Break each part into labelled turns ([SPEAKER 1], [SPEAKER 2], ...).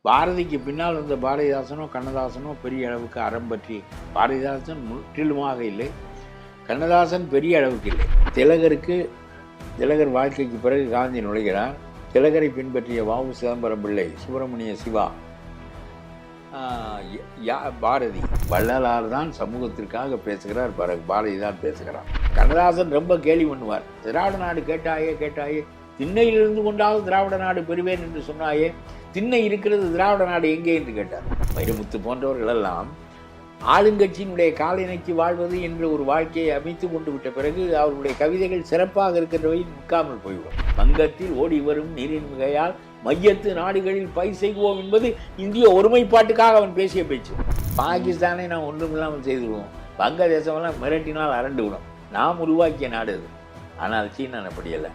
[SPEAKER 1] பாரதிக்கு பின்னால் வந்த பாரதிதாசனோ கண்ணதாசனோ பெரிய அளவுக்கு அறம் பற்றி, பாரதிதாசன் முற்றிலுமாக இல்லை, கண்ணதாசன் பெரிய அளவுக்கு இல்லை. திலகர் வாழ்க்கைக்கு பிறகு காந்தி நுழைகிறார். திலகரை பின்பற்றிய வாவு சிதம்பரம் பிள்ளை, சுப்பிரமணிய சிவா, பாரதி. வள்ளலார் தான் சமூகத்திற்காக பேசுகிறார், பிறகு பாரதி தான் பேசுகிறார். கண்ணதாசன் ரொம்ப கேலி பண்ணுவார். திராவிட நாடு கேட்டாயே, திண்ணையிலிருந்து கொண்டாவது திராவிட நாடு பெறுவேன் என்று சொன்னாயே, திண்ணை இருக்கிறது, திராவிட நாடு எங்கே என்று கேட்டார். வைரமுத்து போன்றவர்கள் எல்லாம் ஆளுங்கட்சியினுடைய காலினைக்கு வாழ்வது என்ற ஒரு வாழ்க்கையை அமைத்து கொண்டு விட்ட பிறகு அவருடைய கவிதைகள் சிறப்பாக இருக்கின்றவை நிற்காமல் போய்விடும். வங்கத்தில் ஓடி வரும் நீரின் மிகையால் மையத்து நாடுகளில் பயிர் செய்வோம் என்பது இந்திய ஒருமைப்பாட்டுக்காக அவன் பேசிய பேச்சு. பாகிஸ்தானை நாம் ஒன்றுமில்லாமல் செய்துவிடுவோம், வங்கதேசமெல்லாம் மிரட்டினால் அரண்டு விடும். நாம் உருவாக்கிய நாடு அது. ஆனால் சீனான் அப்படியல்ல.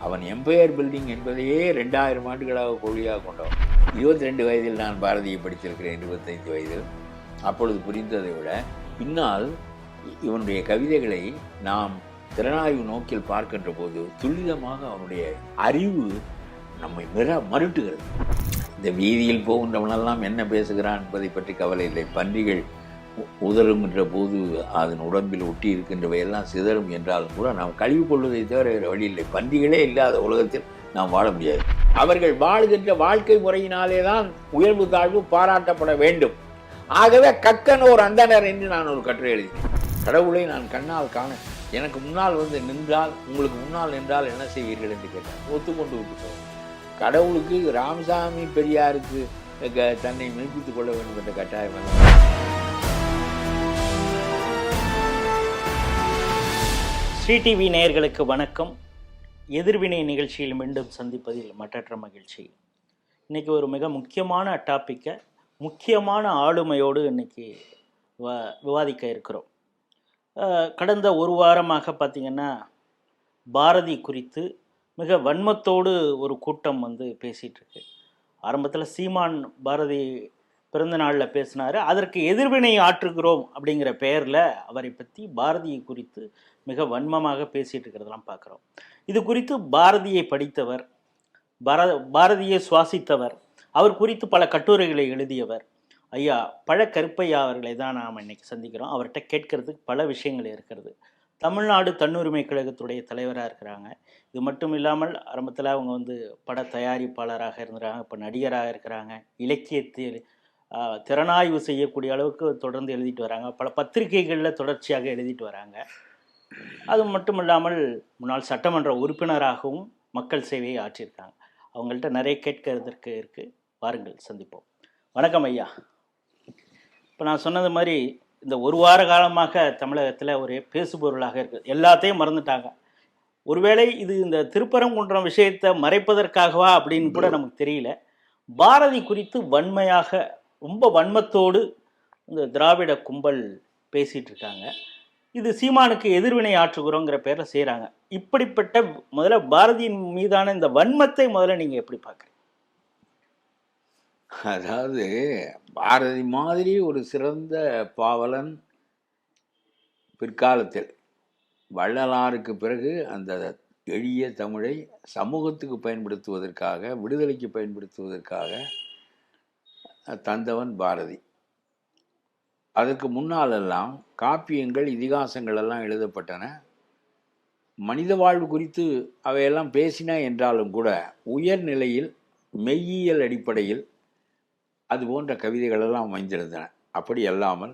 [SPEAKER 1] அவன் எம்பையர் பில்டிங் என்பதையே 2000 ஆண்டுகளாக கொள்கையாக கொண்டவன். 22 வயதில் நான் பாரதியை படித்திருக்கிறேன், 25 வயதில். அப்பொழுது புரிந்ததை விட பின்னால் இவனுடைய கவிதைகளை நாம் திறனாய்வு நோக்கில் பார்க்கின்ற போது துல்லிதமாக அவனுடைய அறிவு நம்மை மறுட்டுகிறது. இந்த வீதியில் போகின்றவனெல்லாம் என்ன பேசுகிறான் என்பதை பற்றி கவலை இல்லை. பன்றிகள் உதறுகின்ற போது அதன் உடம்பில் ஒட்டி இருக்கின்றவையெல்லாம் சிதறும் என்றாலும் கூட நாம் கழிவு கொள்வதை தவிர வேறு வழி இல்லை. பன்றிகளே இல்லாத உலகத்தில் நாம் வாழ முடியாது. அவர்கள் வாழ்கின்ற வாழ்க்கை முறையினாலே தான் உயர்வு தாழ்வு பாராட்டப்பட வேண்டும். ஆகவே கக்கன் ஒரு அந்தனர் என்று நான் ஒரு கட்டுரை எழுதினேன். கடவுளை நான் கண்ணால் காண எனக்கு முன்னால் வந்து நின்றால், உங்களுக்கு முன்னால் நின்றால் என்ன செய்வீர்கள் என்று கேட்டார். ஒத்துக்கொண்டு விட்டுட்டோம். கடவுளுக்கு ராமசாமி பெரியாருக்கு தன்னை மெய்ப்பித்துக் கொள்ள வேண்டும் என்ற கட்டாயம்.
[SPEAKER 2] ஸ்ரீ டிவி நேயர்களுக்கு வணக்கம். எதிர்வினை நிகழ்ச்சியில் மீண்டும் சந்திப்பதில் மற்றற்ற மகிழ்ச்சி. இன்றைக்கி ஒரு மிக முக்கியமான டாப்பிக்கை முக்கியமான ஆளுமையோடு இன்றைக்கி விவாதிக்க இருக்கிறோம். கடந்த ஒரு வாரமாக பார்த்திங்கன்னா பாரதி குறித்து மிக வன்மத்தோடு ஒரு கூட்டம் வந்து பேசிகிட்ருக்கு. ஆரம்பத்தில் சீமான் பாரதி பிறந்த நாளில் பேசினார். அதற்கு எதிர்வினை ஆற்றுகிறோம் அப்படிங்கிற பெயரில் அவரை பற்றி பாரதியை குறித்து மிக வன்மமாக பேசிகிட்டு இருக்கிறதெல்லாம் பார்க்குறோம். இது குறித்து பாரதியை படித்தவர், பாரதியை சுவாசித்தவர், அவர் குறித்து பல கட்டுரைகளை எழுதியவர் ஐயா பழக்கருப்பையா அவர்களை தான் நாம் இன்னைக்கு சந்திக்கிறோம். அவர்கிட்ட கேட்கறதுக்கு பல விஷயங்கள் இருக்கிறது. தமிழ்நாடு தன்னுரிமை கழகத்துடைய தலைவராக இருக்கிறாங்க. இது மட்டும் இல்லாமல் ஆரம்பத்தில் அவங்க வந்து பட தயாரிப்பாளராக இருந்துறாங்க, இப்போ நடிகராக இருக்கிறாங்க. இலக்கியத்தில் திறனாய்வு செய்யக்கூடிய அளவுக்கு தொடர்ந்து எழுதிட்டு வராங்க. பல பத்திரிகைகளில் தொடர்ச்சியாக எழுதிட்டு வராங்க. அது மட்டும் இல்லாமல் முன்னாள் சட்டமன்ற உறுப்பினராகவும் மக்கள் சேவையை ஆற்றியிருக்காங்க. அவங்கள்ட்ட நிறைய கேட்கறதற்கு இருக்குது. வாருங்கள் சந்திப்போம். வணக்கம் ஐயா. இப்போ நான் சொன்னது மாதிரி இந்த ஒரு வார காலமாக தமிழகத்தில் ஒரு பேசுபொருளாக இருக்குது. எல்லாத்தையும் மறந்துட்டாங்க. ஒருவேளை இது இந்த திருப்பரங்குன்றம் விஷயத்தை மறைப்பதற்காகவா அப்படின்னு கூட நமக்கு தெரியல. பாரதி குறித்து வன்மையாக ரொம்ப வன்மத்தோடு இந்த திராவிட கும்பல் பேசிகிட்டு இருக்காங்க. இது சீமானுக்கு எதிர்வினை ஆற்றுகிறோங்கிற பேரில் செய்கிறாங்க. இப்படிப்பட்ட முதல்ல பாரதியின் மீதான இந்த வன்மத்தை முதல்ல நீங்கள் எப்படி பார்க்குறீங்க?
[SPEAKER 1] அதாவது பாரதி மாதிரி ஒரு சிறந்த பாவலன் பிற்காலத்தில் வள்ளலாருக்கு பிறகு அந்த எளிய தமிழை சமூகத்துக்கு பயன்படுத்துவதற்காக, விடுதலைக்கு பயன்படுத்துவதற்காக தந்தவன் பாரதி. அதற்கு முன்னாலெல்லாம் காப்பியங்கள், இதிகாசங்கள் எல்லாம் எழுதப்பட்டன. மனித வாழ்வு குறித்து அவையெல்லாம் பேசின என்றாலும் கூட உயர்நிலையில் மெய்யியல் அடிப்படையில் அது போன்ற கவிதைகளெல்லாம் அமைந்திருந்தன. அப்படி அல்லாமல்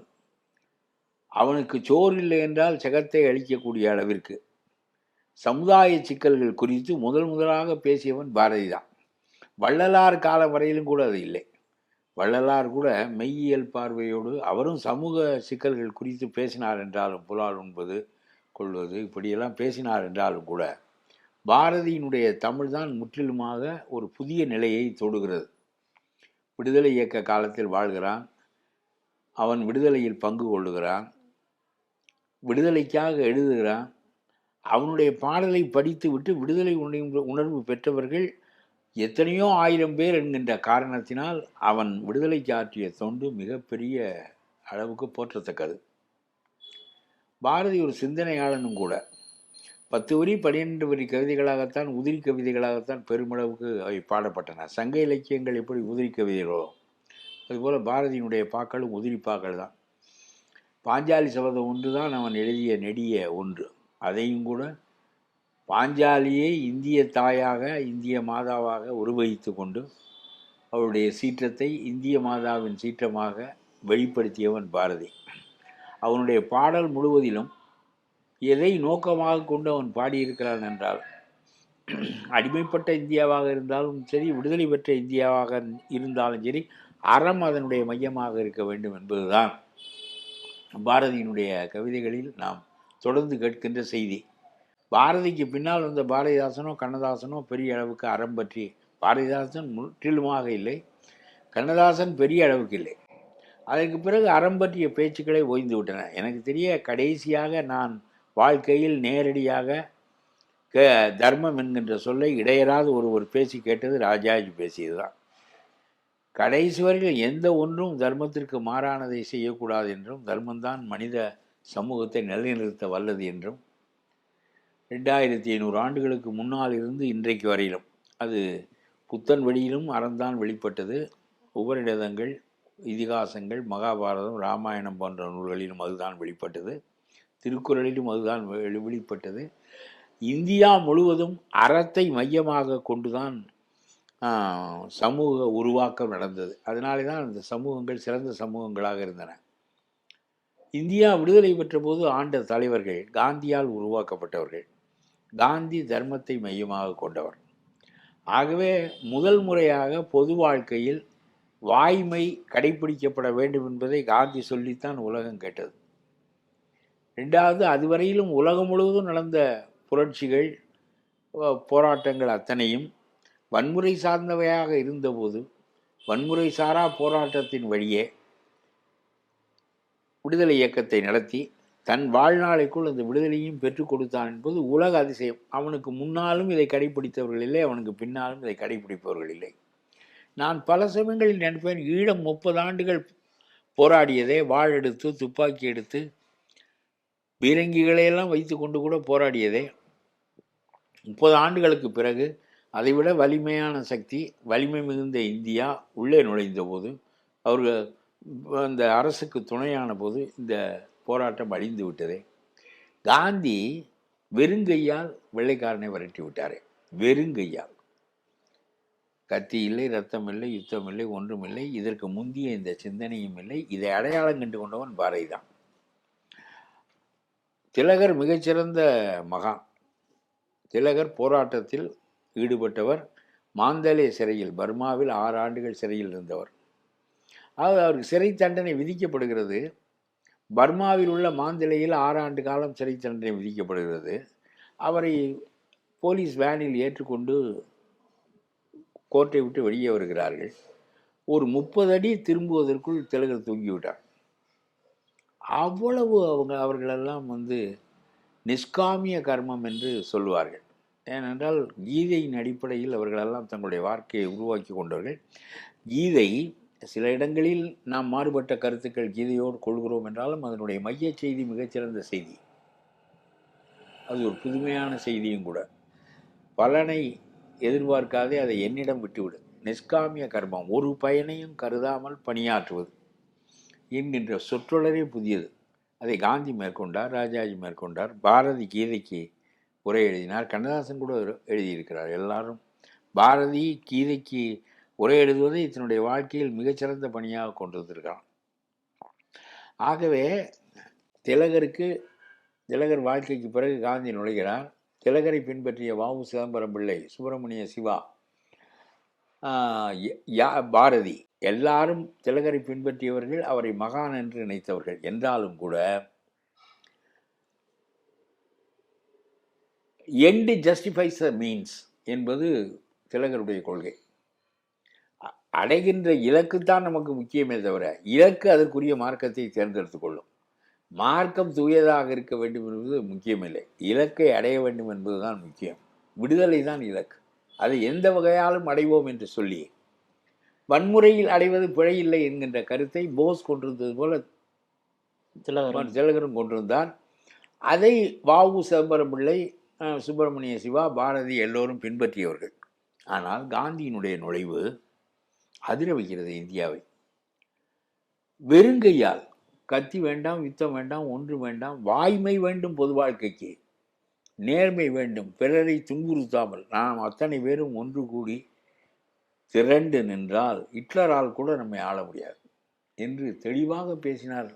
[SPEAKER 1] அவனுக்கு சோறு இல்லை என்றால் ஜகத்தை அழிக்கக்கூடிய அளவிற்கு சமுதாய சிக்கல்கள் குறித்து முதலாக பேசியவன் பாரதி தான். வள்ளலார் காலம் வரையிலும் கூட அது இல்லை. வள்ளலார் கூட மெய்யியல் பார்வையோடு அவரும் சமூக சிக்கல்கள் குறித்து பேசினார் என்றாலும், புலால் உண்பது கொள்வது இப்படியெல்லாம் பேசினார் என்றாலும் கூட பாரதியினுடைய தமிழ் தான் முற்றிலுமாக ஒரு புதிய நிலையை தொடுகிறது. விடுதலை இயக்க காலத்தில் வாழ்கிறான். அவன் விடுதலையில் பங்கு கொள்ளுகிறான், விடுதலைக்காக எழுதுகிறான். அவனுடைய பாடலை படித்து விட்டு விடுதலை உணர்வு பெற்றவர்கள் எத்தனையோ ஆயிரம் பேர் என்கின்ற காரணத்தினால் அவன் விடுதலைக்கு ஆற்றிய தொண்டு மிகப்பெரிய அளவுக்கு போற்றத்தக்கது. பாரதி ஒரு சிந்தனையாளனும் கூட. 10 வரி 12 வரி கவிதைகளாகத்தான், உதிரி கவிதைகளாகத்தான் பெருமளவுக்கு அவை பாடப்பட்டன. சங்க இலக்கியங்கள் எப்படி உதிரி கவிதைகளோ அதுபோல் பாரதியினுடைய பாக்களும் உதிரி பாக்கள் தான். பாஞ்சாலி சபதம் ஒன்று தான் அவன் எழுதிய நெடிய ஒன்று. அதையும் கூட பாஞ்சாலியை இந்திய தாயாக, இந்திய மாதாவாக உருவகித்து கொண்டு அவருடைய சீற்றத்தை இந்திய மாதாவின் சீற்றமாக வெளிப்படுத்தியவன் பாரதி. அவனுடைய பாடல் முழுவதிலும் எதை நோக்கமாக கொண்டு அவன் பாடியிருக்கிறான் என்றால், அடிமைப்பட்ட இந்தியாவாக இருந்தாலும் சரி, விடுதலை பெற்ற இந்தியாவாக இருந்தாலும் சரி, அறம் அதனுடைய மையமாக இருக்க வேண்டும் என்பதுதான் பாரதியினுடைய கவிதைகளில் நாம் தொடர்ந்து கேட்கின்ற செய்தி. பாரதிக்கு பின்னால் வந்த பாரதிதாசனோ கண்ணதாசனோ பெரிய அளவுக்கு அறம் பற்றி, பாரதிதாசன் முற்றிலுமாக இல்லை, கண்ணதாசன் பெரிய அளவுக்கு இல்லை. அதற்கு பிறகு அறம் பற்றிய பேச்சுக்களை ஓய்ந்து விட்டன. எனக்கு தெரிய கடைசியாக நான் வாழ்க்கையில் நேரடியாக தர்மம் என்கின்ற சொல்லை இடையராது ஒருவர் பேசி கேட்டது ராஜாஜி பேசியது தான். கடைசி வரையில் எந்த ஒன்றும் தர்மத்திற்கு மாறானதை செய்யக்கூடாது என்றும், தர்மம்தான் மனித சமூகத்தை நிலைநிறுத்த வல்லது என்றும் 2500 ஆண்டுகளுக்கு முன்னால் இருந்து இன்றைக்கு வரையிலும் அது புத்தன் வெளியிலும் அறந்தான் வெளிப்பட்டது. உபநிடதங்கள், இதிகாசங்கள், மகாபாரதம், ராமாயணம் போன்ற நூல்களிலும் அதுதான் வெளிப்பட்டது. திருக்குறளிலும் அதுதான் வெளிப்பட்டது. இந்தியா முழுவதும் அறத்தை மையமாக கொண்டுதான் சமூக உருவாக்கம் நடந்தது. அதனாலே தான் அந்த சமூகங்கள் சிறந்த சமூகங்களாக இருந்தன. இந்தியா விடுதலை பெற்ற போது ஆண்ட தலைவர்கள் காந்தியால் உருவாக்கப்பட்டவர்கள். காந்தி தர்மத்தை மையமாக கொண்டவர். ஆகவே முதல் முறையாக பொது வாழ்க்கையில் வாய்மை கடைபிடிக்கப்பட வேண்டும் என்பதை காந்தி சொல்லித்தான் உலகம் கேட்டது. ரெண்டாவது, அதுவரையிலும் உலகம் முழுவதும் நடந்த புரட்சிகள், போராட்டங்கள் அத்தனையும் வன்முறை சார்ந்தவையாக இருந்தபோது வன்முறை சாரா போராட்டத்தின் வழியே விடுதலை இயக்கத்தை நடத்தி தன் வாழ்நாளைக்குள் அந்த விடுதலையும் பெற்றுக் கொடுத்தான் என்பது உலக அதிசயம். அவனுக்கு முன்னாலும் இதை கடைபிடித்தவர்கள் இல்லை, அவனுக்கு பின்னாலும் இதை கடைபிடிப்பவர்கள் இல்லை. நான் பல சமயங்களில் நினைப்பேன், ஈழம் 30 ஆண்டுகள் போராடியதே, வாழ் எடுத்து துப்பாக்கி எடுத்து பீரங்கிகளையெல்லாம் வைத்து கொண்டு கூட போராடியதே, 30 ஆண்டுகளுக்கு பிறகு அதைவிட வலிமையான சக்தி, வலிமை மிகுந்த இந்தியா உள்ளே நுழைந்த போது, அவர்கள் அந்த அரசுக்கு துணையான போது இந்த போராட்டம் அழிந்து விட்டதே. காந்தி வெறுங்கையால் வெள்ளைக்காரனை விரட்டி விட்டாரே, வெறுங்கையால். கத்தி இல்லை, ரத்தம் இல்லை, யுத்தம் இல்லை, ஒன்றும் இல்லை. இதற்கு முந்திய இந்த சிந்தனையும் இல்லை. இதை அடையாளம் கண்டு கொண்டவன் பாரதி தான். திலகர் மிகச்சிறந்த மகான். திலகர் போராட்டத்தில் ஈடுபட்டவர். மாந்தலே சிறையில், பர்மாவில் 6 ஆண்டுகள் சிறையில் இருந்தவர். அதாவது அவருக்கு சிறை தண்டனை விதிக்கப்படுகிறது. பர்மாவில் உள்ள மாந்தலையில் 6 ஆண்டு காலம் சிறை தண்டனை விதிக்கப்படுகிறது. அவரை போலீஸ் வேனில் ஏற்றுக்கொண்டு கோர்ட்டை விட்டு வெளியே வருகிறார்கள். ஒரு 30 அடி திரும்புவதற்குள் திலகர் தூங்கிவிட்டார். அவ்வளவு அவர்களெல்லாம் நிஷ்காமிய கர்மம் என்று சொல்லுவார்கள். ஏனென்றால் கீதையின் அடிப்படையில் அவர்களெல்லாம் தங்களுடைய வாழ்க்கையை உருவாக்கி கொண்டவர்கள். கீதை சில இடங்களில் நாம் மாறுபட்ட கருத்துக்கள் கீதையோடு கொள்கிறோம் என்றாலும் அதனுடைய மைய செய்தி மிகச்சிறந்த செய்தி. அது ஒரு புதுமையான செய்தியும் கூட. பலனை எதிர்பார்க்காதே அதை என்னிடம் விட்டுவிடு, நிஷ்காமிய கர்மம், ஒரு பயனையும் கருதாமல் பணியாற்றுவது என்கின்ற சொற்றொடரே புதியது. அதை காந்தி மேற்கொண்டார், ராஜாஜி மேற்கொண்டார், பாரதி கீதைக்கு உரை எழுதினார், கண்ணதாசன் கூட எழுதியிருக்கிறார். எல்லாரும் பாரதி கீதைக்கு உரை எழுதுவதை தன்னுடைய வாழ்க்கையில் மிகச்சிறந்த பணியாக கொண்டு வந்திருக்கான். ஆகவே திலகர் வாழ்க்கைக்கு பிறகு காந்தி நுழைகிறார். திலகரை பின்பற்றிய வ.உ. சிதம்பரம் பிள்ளை, சுப்பிரமணிய சிவா, பாரதி எல்லாரும் திலகரை பின்பற்றியவர்கள், அவரை மகான் என்று நினைத்தவர்கள். என்றாலும் கூட எண்ட் ஜஸ்டிஃபைஸ் த மீன்ஸ் என்பது திலகருடைய கொள்கை. அடைகின்ற இலக்குத்தான் நமக்கு முக்கியமே தவிர இலக்கு அதற்குரிய மார்க்கத்தை தேர்ந்தெடுத்துக் கொள்ளும். மார்க்கம் தூயதாக இருக்க வேண்டும் என்பது முக்கியமில்லை, இலக்கை அடைய வேண்டும் என்பதுதான் முக்கியம். விடுதலை தான் இலக்கு. அதை எந்த வகையாலும் அடைவோம் என்று சொல்லி வன்முறையில் அடைவது பிழையில்லை என்கின்ற கருத்தை போஸ் கொண்டிருந்தது போல திலகரும் கொண்டிருந்தார். அதை வ.உ. சிதம்பரம் பிள்ளை சுப்பிரமணிய சிவா, பாரதி எல்லோரும் பின்பற்றியவர்கள். ஆனால் காந்தியினுடைய நுழைவு அதிர வைக்கிறது இந்தியாவை. வெறுங்கையால், கத்தி வேண்டாம், யுத்தம் வேண்டாம், ஒன்று வேண்டாம், வாய்மை வேண்டும், பொது வாழ்க்கைக்கு நேர்மை வேண்டும், பிறரை துன்புறுத்தாமல் நாம் அத்தனை பேரும் ஒன்று கூடி திரண்டு நின்றால் ஹிட்லரால் கூட நம்மை ஆள முடியாது என்று தெளிவாக பேசினார்.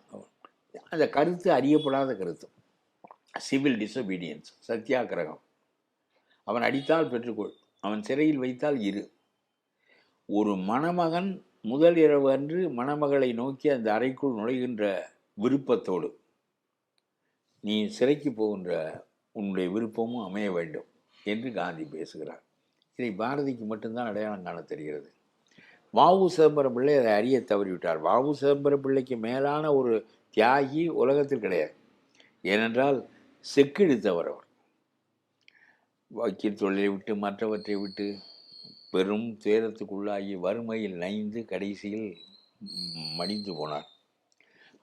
[SPEAKER 1] அந்த கருத்து அறியப்படாத கருத்து. சிவில் டிசொபீடியன்ஸ், சத்தியாகிரகம். அவன் அடித்தால் பெற்றுக்கொள், அவன் சிறையில் வைத்தால் இரு. ஒரு மணமகன் முதல் இரவு அன்று மணமகளை நோக்கி அந்த அறைக்குள் நுழைகின்ற விருப்பத்தோடு நீ சிறைக்கு போகின்ற உன்னுடைய விருப்பமும் அமைய வேண்டும் என்று காந்தி பேசுகிறார். இதை பாரதிக்கு மட்டும்தான் அடையாளம் காண தெரிகிறது. வ.உ. சிதம்பரம் பிள்ளை அதை அறிய தவறிவிட்டார். வ.உ. சிதம்பரம் பிள்ளைக்கு மேலான ஒரு தியாகி உலகத்தில் கிடையாது. ஏனென்றால் செக்கெடுத்தவர் அவர். வக்கீல் தொழிலை விட்டு மற்றவற்றை விட்டு பெரும் துயரத்துக்குள்ளாகி வறுமையில் நைந்து கடைசியில் மடிந்து போனார்.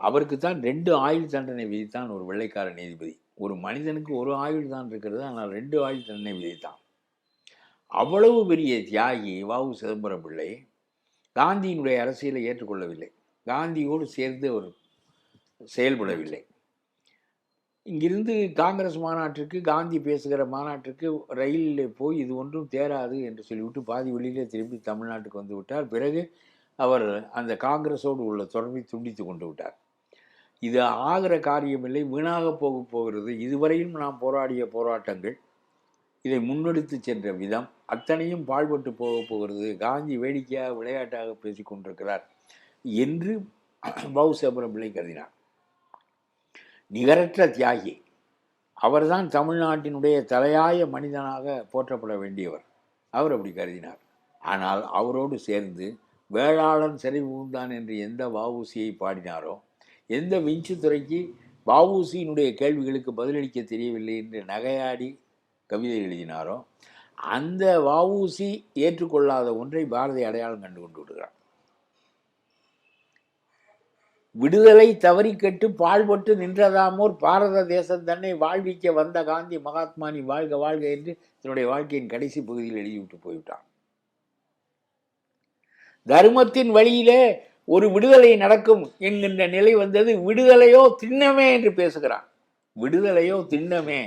[SPEAKER 1] அவருக்கு தான் 2 ஆயுள் தண்டனை விதித்தான் ஒரு வெள்ளைக்கார நீதிபதி. ஒரு மனிதனுக்கு ஒரு ஆயுள் தான் இருக்கிறது, ஆனால் 2 ஆயுள் தண்டனை விதித்தான். அவ்வளவு பெரிய தியாகி வ.உ. சிதம்பரம் பிள்ளை காந்தியினுடைய அரசியலை ஏற்றுக்கொள்ளவில்லை. காந்தியோடு சேர்ந்து அவர் செயல்படவில்லை. இங்கிருந்து காங்கிரஸ் மாநாட்டிற்கு, காந்தி பேசுகிற மாநாட்டிற்கு ரயிலில் போய் இது ஒன்றும் தேராது என்று சொல்லிவிட்டு பாதி வழியிலே திரும்பி தமிழ்நாட்டுக்கு வந்து விட்டார். பிறகு அவர் அந்த காங்கிரஸோடு உள்ள தொடர்பை துண்டித்து கொண்டு விட்டார். இது ஆகிற காரியமில்லை, வீணாக போகிறது. இதுவரையும் நாம் போராடிய போராட்டங்கள், இதை முன்னெடுத்து சென்ற விதம் அத்தனையும் பாழ்பட்டு போகிறது. காந்தி வேடிக்கையாக விளையாட்டாக பேசி கொண்டிருக்கிறார் என்று வ.உ. சிதம்பரம் பிள்ளை கருதினார். நிகரற்ற தியாகி அவர்தான், தமிழ்நாட்டினுடைய தலையாய மனிதனாக போற்றப்பட வேண்டியவர். அவர் அப்படி கருதினார். ஆனால் அவரோடு சேர்ந்து வேளாளன் சிறை புகுந்தான் என்று எந்த வ.உ.சியை பாடினாரோ, எந்த விஞ்சுத்துறைக்கு வ.உ.சியினுடைய கேள்விகளுக்கு பதிலளிக்க தெரியவில்லை என்று நகையாடி கவிதை எழுதினாரோ, அந்த வ.உ.சி ஏற்றுக்கொள்ளாத ஒன்றை பாரதி அடையாளம் கண்டு கொண்டு விடுகிறார். விடுதலை தவறிக்கெட்டு பாழ்பட்டு நின்றதாமோர் பாரத தேசம் தன்னை வாழ்விக்க வந்த காந்தி மகாத்மா நீ வாழ்க வாழ்க என்று தன்னுடைய வாழ்க்கையின் கடைசி பகுதியில் எழுதிவிட்டு போய்விட்டான். தர்மத்தின் வழியிலே ஒரு விடுதலை நடக்கும் என்கின்ற நிலை வந்தது. விடுதலையோ திண்ணமே என்று பேசுகிறான். விடுதலையோ திண்ணமே.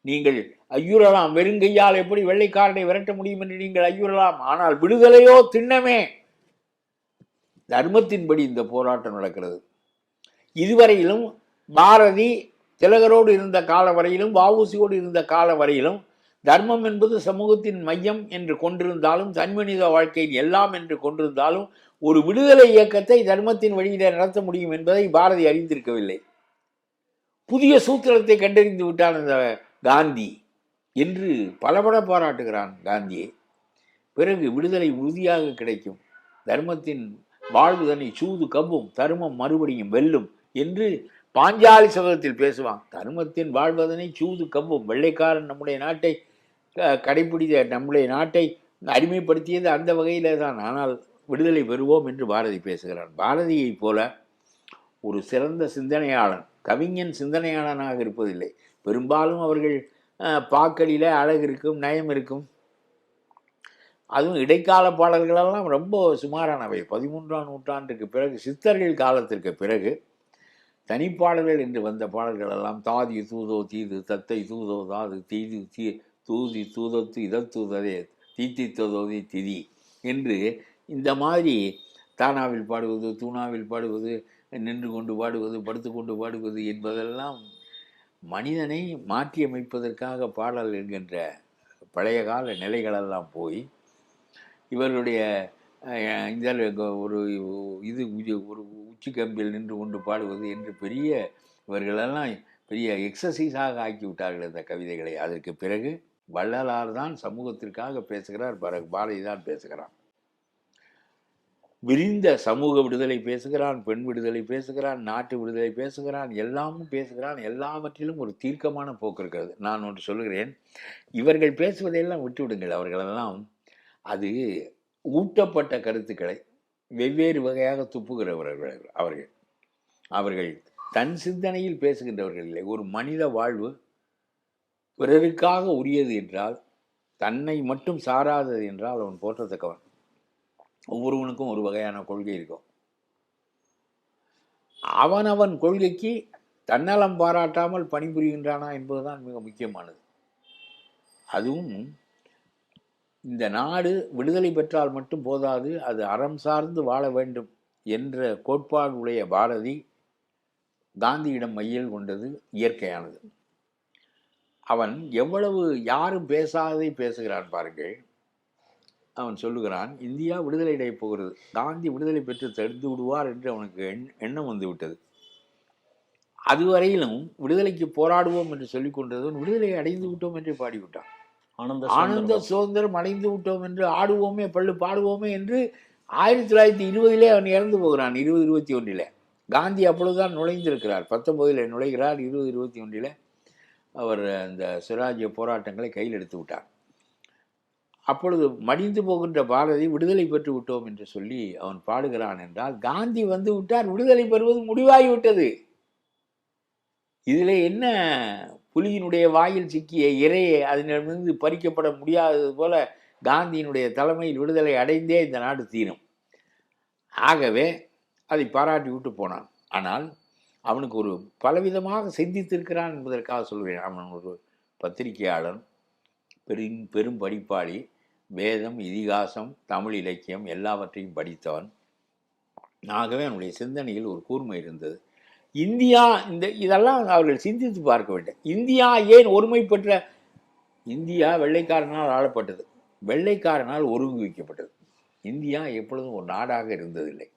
[SPEAKER 1] நீங்கள் ஐயுறலாம், வெறுங்கையால் எப்படி வெள்ளைக்காரனை விரட்ட முடியும் என்று நீங்கள் ஐயுறலாம், ஆனால் விடுதலையோ திண்ணமே. தர்மத்தின்படி இந்த போராட்டம் நடக்கிறது. இதுவரையிலும் பாரதி திலகரோடு இருந்த கால வரையிலும், வ.உ.சியோடு இருந்த கால வரையிலும் தர்மம் என்பது சமூகத்தின் மையம் என்று கொண்டிருந்தாலும், தன்மனித வாழ்க்கையின் எல்லாம் என்று கொண்டிருந்தாலும், ஒரு விடுதலை இயக்கத்தை தர்மத்தின் வழியிலே நடத்த முடியும் என்பதை பாரதி அறிந்திருக்கவில்லை. புதிய சூத்திரத்தை கண்டறிந்து விட்டான் இந்த காந்தி என்று பலபட பாராட்டுகிறான் காந்தியை. பிறகு விடுதலை உறுதியாக கிடைக்கும், தர்மத்தின் வாழ்வு தன்னை சூது கவ்வும், தர்மம் மறுபடியும் வெல்லும் என்று பாஞ்சாலி சபதத்தில் பேசுவான். தர்மத்தின் வாழ்வதனை சூது கவ்வும். வெள்ளைக்காரன் நம்முடைய நாட்டை கடைபிடித்த, நம்முடைய நாட்டை அடிமைப்படுத்தியது அந்த வகையிலே தான். ஆனால் விடுதலை பெறுவோம் என்று பாரதி பேசுகிறான். பாரதியைப் போல ஒரு சிறந்த சிந்தனையாளன், கவிஞன் சிந்தனையாளனாக இருப்பதில்லை. பெரும்பாலும் அவர்கள் பாக்களில் அழகு இருக்கும், நயம் இருக்கும். அதுவும் இடைக்கால பாடல்களெல்லாம் ரொம்ப சுமாரானவை. 13ஆம் நூற்றாண்டுக்கு பிறகு, சித்தர்கள் காலத்திற்கு பிறகு தனிப்பாடல்கள் என்று வந்த பாடல்கள் எல்லாம் தாதி தூதோ தீது, தத்தை தூதோ தாது, தீது தூதி தூதத்து இதத்தூததே, தீத்தித்தோதி திதி என்று இந்த மாதிரி தானாவில் பாடுவது, தூணாவில் பாடுவது, நின்று கொண்டு பாடுவது, படுத்து கொண்டு பாடுவது என்பதெல்லாம் மனிதனை மாற்றியமைப்பதற்காக பாடல் என்கின்ற பழைய கால நிலைகளெல்லாம் போய் இவர்களுடைய இந்த ஒரு ஒரு உச்சி கம்பியில் நின்று கொண்டு பாடுவது என்று இவர்களெல்லாம் பெரிய எக்ஸசைஸாக ஆக்கி விட்டார்கள் இந்த கவிதைகளை. அதற்கு பிறகு வள்ளலார் தான் சமூகத்திற்காக பேசுகிறார், பாரதி தான் பேசுகிறான். விரிந்த சமூக விடுதலை பேசுகிறான், பெண் விடுதலை பேசுகிறான், நாட்டு விடுதலை பேசுகிறான், எல்லாமும் பேசுகிறான். எல்லாவற்றிலும் ஒரு தீர்க்கமான போக்கு இருக்கிறது. நான் ஒன்று சொல்கிறேன், இவர்கள் பேசுவதையெல்லாம் விட்டுவிடுங்கள். அவர்களெல்லாம் அது ஊட்டப்பட்ட கருத்துக்களை வெவ்வேறு வகையாக துப்புகிறவர்கள். அவர்கள் தன் சிந்தனையில் பேசுகின்றவர்கள் இல்லை. ஒரு மனித வாழ்வு பிறருக்காக உரியது என்றால், தன்னை மட்டும் சாராதது என்றால் அவன் போற்றத்தக்கவன். ஒவ்வொருவனுக்கும் ஒரு வகையான கொள்கை இருக்கும். அவனவன் கொள்கைக்கு தன்னலம் பாராட்டாமல் பணிபுரிகின்றானா என்பதுதான் மிக முக்கியமானது. அதுவும் இந்த நாடு விடுதலை பெற்றால் மட்டும் போதாது, அது அறம் சார்ந்து வாழ வேண்டும் என்ற கோட்பாடு உடைய பாரதி காந்தியிடம் மையல் கொண்டது இயற்கையானது. அவன் எவ்வளவு யாரும் பேசாததை பேசுகிறான் பாருங்கள். அவன் சொல்லுகிறான், இந்தியா விடுதலை அடையப் போகிறது, காந்தி விடுதலை பெற்று தடுத்து விடுவார் என்று அவனுக்கு எண்ணம் வந்து விட்டது. அதுவரையிலும் விடுதலைக்கு போராடுவோம் என்று சொல்லிக் கொண்டதும் விடுதலை அடைந்து விட்டோம் என்று பாடிவிட்டான். ஆனந்த சுதந்திரம் அடைந்து விட்டோம் என்று ஆடுவோமே பள்ளு பாடுவோமே என்று 1920 அவன் இறந்து போகிறான். 2021 காந்தி அப்பொழுதுதான் நுழைந்திருக்கிறார். 19 நுழைகிறார். 2021 அவர் அந்த சுராஜ்ய போராட்டங்களை கையில் எடுத்து விட்டார். அப்பொழுது மடிந்து போகின்ற பாரதி விடுதலை பெற்று விட்டோம் என்று சொல்லி அவன் பாடுகிறான் என்றால், காந்தி வந்து விட்டார், விடுதலை பெறுவது முடிவாகிவிட்டது. இதில் என்ன புலியினுடைய வாயில் சிக்கிய இறையை அதனிடமிருந்து பறிக்கப்பட முடியாதது போல காந்தியினுடைய தலைமையில் விடுதலை அடைந்தே இந்த நாடு தீரும். ஆகவே அதை பாராட்டி விட்டு போனான். ஆனால் அவனுக்கு ஒரு பலவிதமாக சிந்தித்திருக்கிறான் என்பதற்காக சொல்கிறேன். அவன் ஒரு பத்திரிகையாளன், பெரும் படிப்பாளி, வேதம், இதிகாசம், தமிழ் இலக்கியம் எல்லாவற்றையும் படித்தவன். ஆகவே அவனுடைய சிந்தனையில் ஒரு கூர்மை இருந்தது. இந்தியா இதெல்லாம் அவர்கள் சிந்தித்து பார்க்க வேண்டும். இந்தியா ஏன் ஒருமை பெற்ற? இந்தியா வெள்ளைக்காரனால் ஆளப்பட்டது, வெள்ளைக்காரனால் ஒருங்கிணைக்கப்பட்டது. இந்தியா எப்பொழுதும் ஒரு நாடாக இருந்ததில்லை.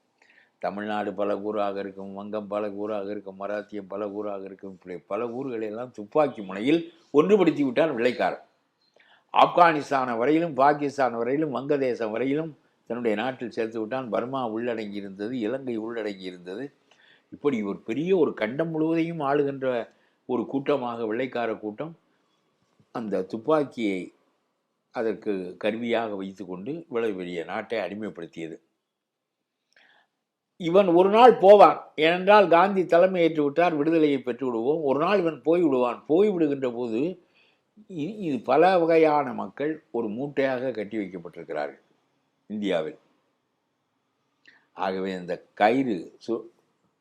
[SPEAKER 1] தமிழ்நாடு பல ஊராக இருக்கும், வங்கம் பல ஊராக இருக்கும், மராத்தியம் பல ஊராக இருக்கும். இப்படி பல ஊர்களெல்லாம் துப்பாக்கி முனையில் ஒன்றுபடுத்தி விட்டான் வெள்ளைக்காரன். ஆப்கானிஸ்தான் வரையிலும், பாகிஸ்தான் வரையிலும், வங்கதேசம் வரையிலும் தன்னுடைய நாட்டில் சேர்த்து விட்டான். பர்மா உள்ளடங்கி இருந்தது, இலங்கை உள்ளடங்கி இருந்தது. இப்படி ஒரு பெரிய ஒரு கண்டம் முழுவதையும் ஆளுகின்ற ஒரு கூட்டமாக வெள்ளைக்கார கூட்டம் அந்த துப்பாக்கியை அதற்கு கருவியாக வைத்து கொண்டு இவ்வளவு பெரிய நாட்டை அடிமைப்படுத்தியது. இவன் ஒரு நாள் போவான். ஏனென்றால் காந்தி தலைமை ஏற்று விட்டார், விடுதலையை பெற்று விடுவோம். ஒரு நாள் இவன் போய் விடுவான். போய் விடுகின்ற போது இது பல வகையான மக்கள் ஒரு மூட்டையாக கட்டி வைக்கப்பட்டிருக்கிறார்கள் இந்தியாவில். ஆகவே இந்த கயிறு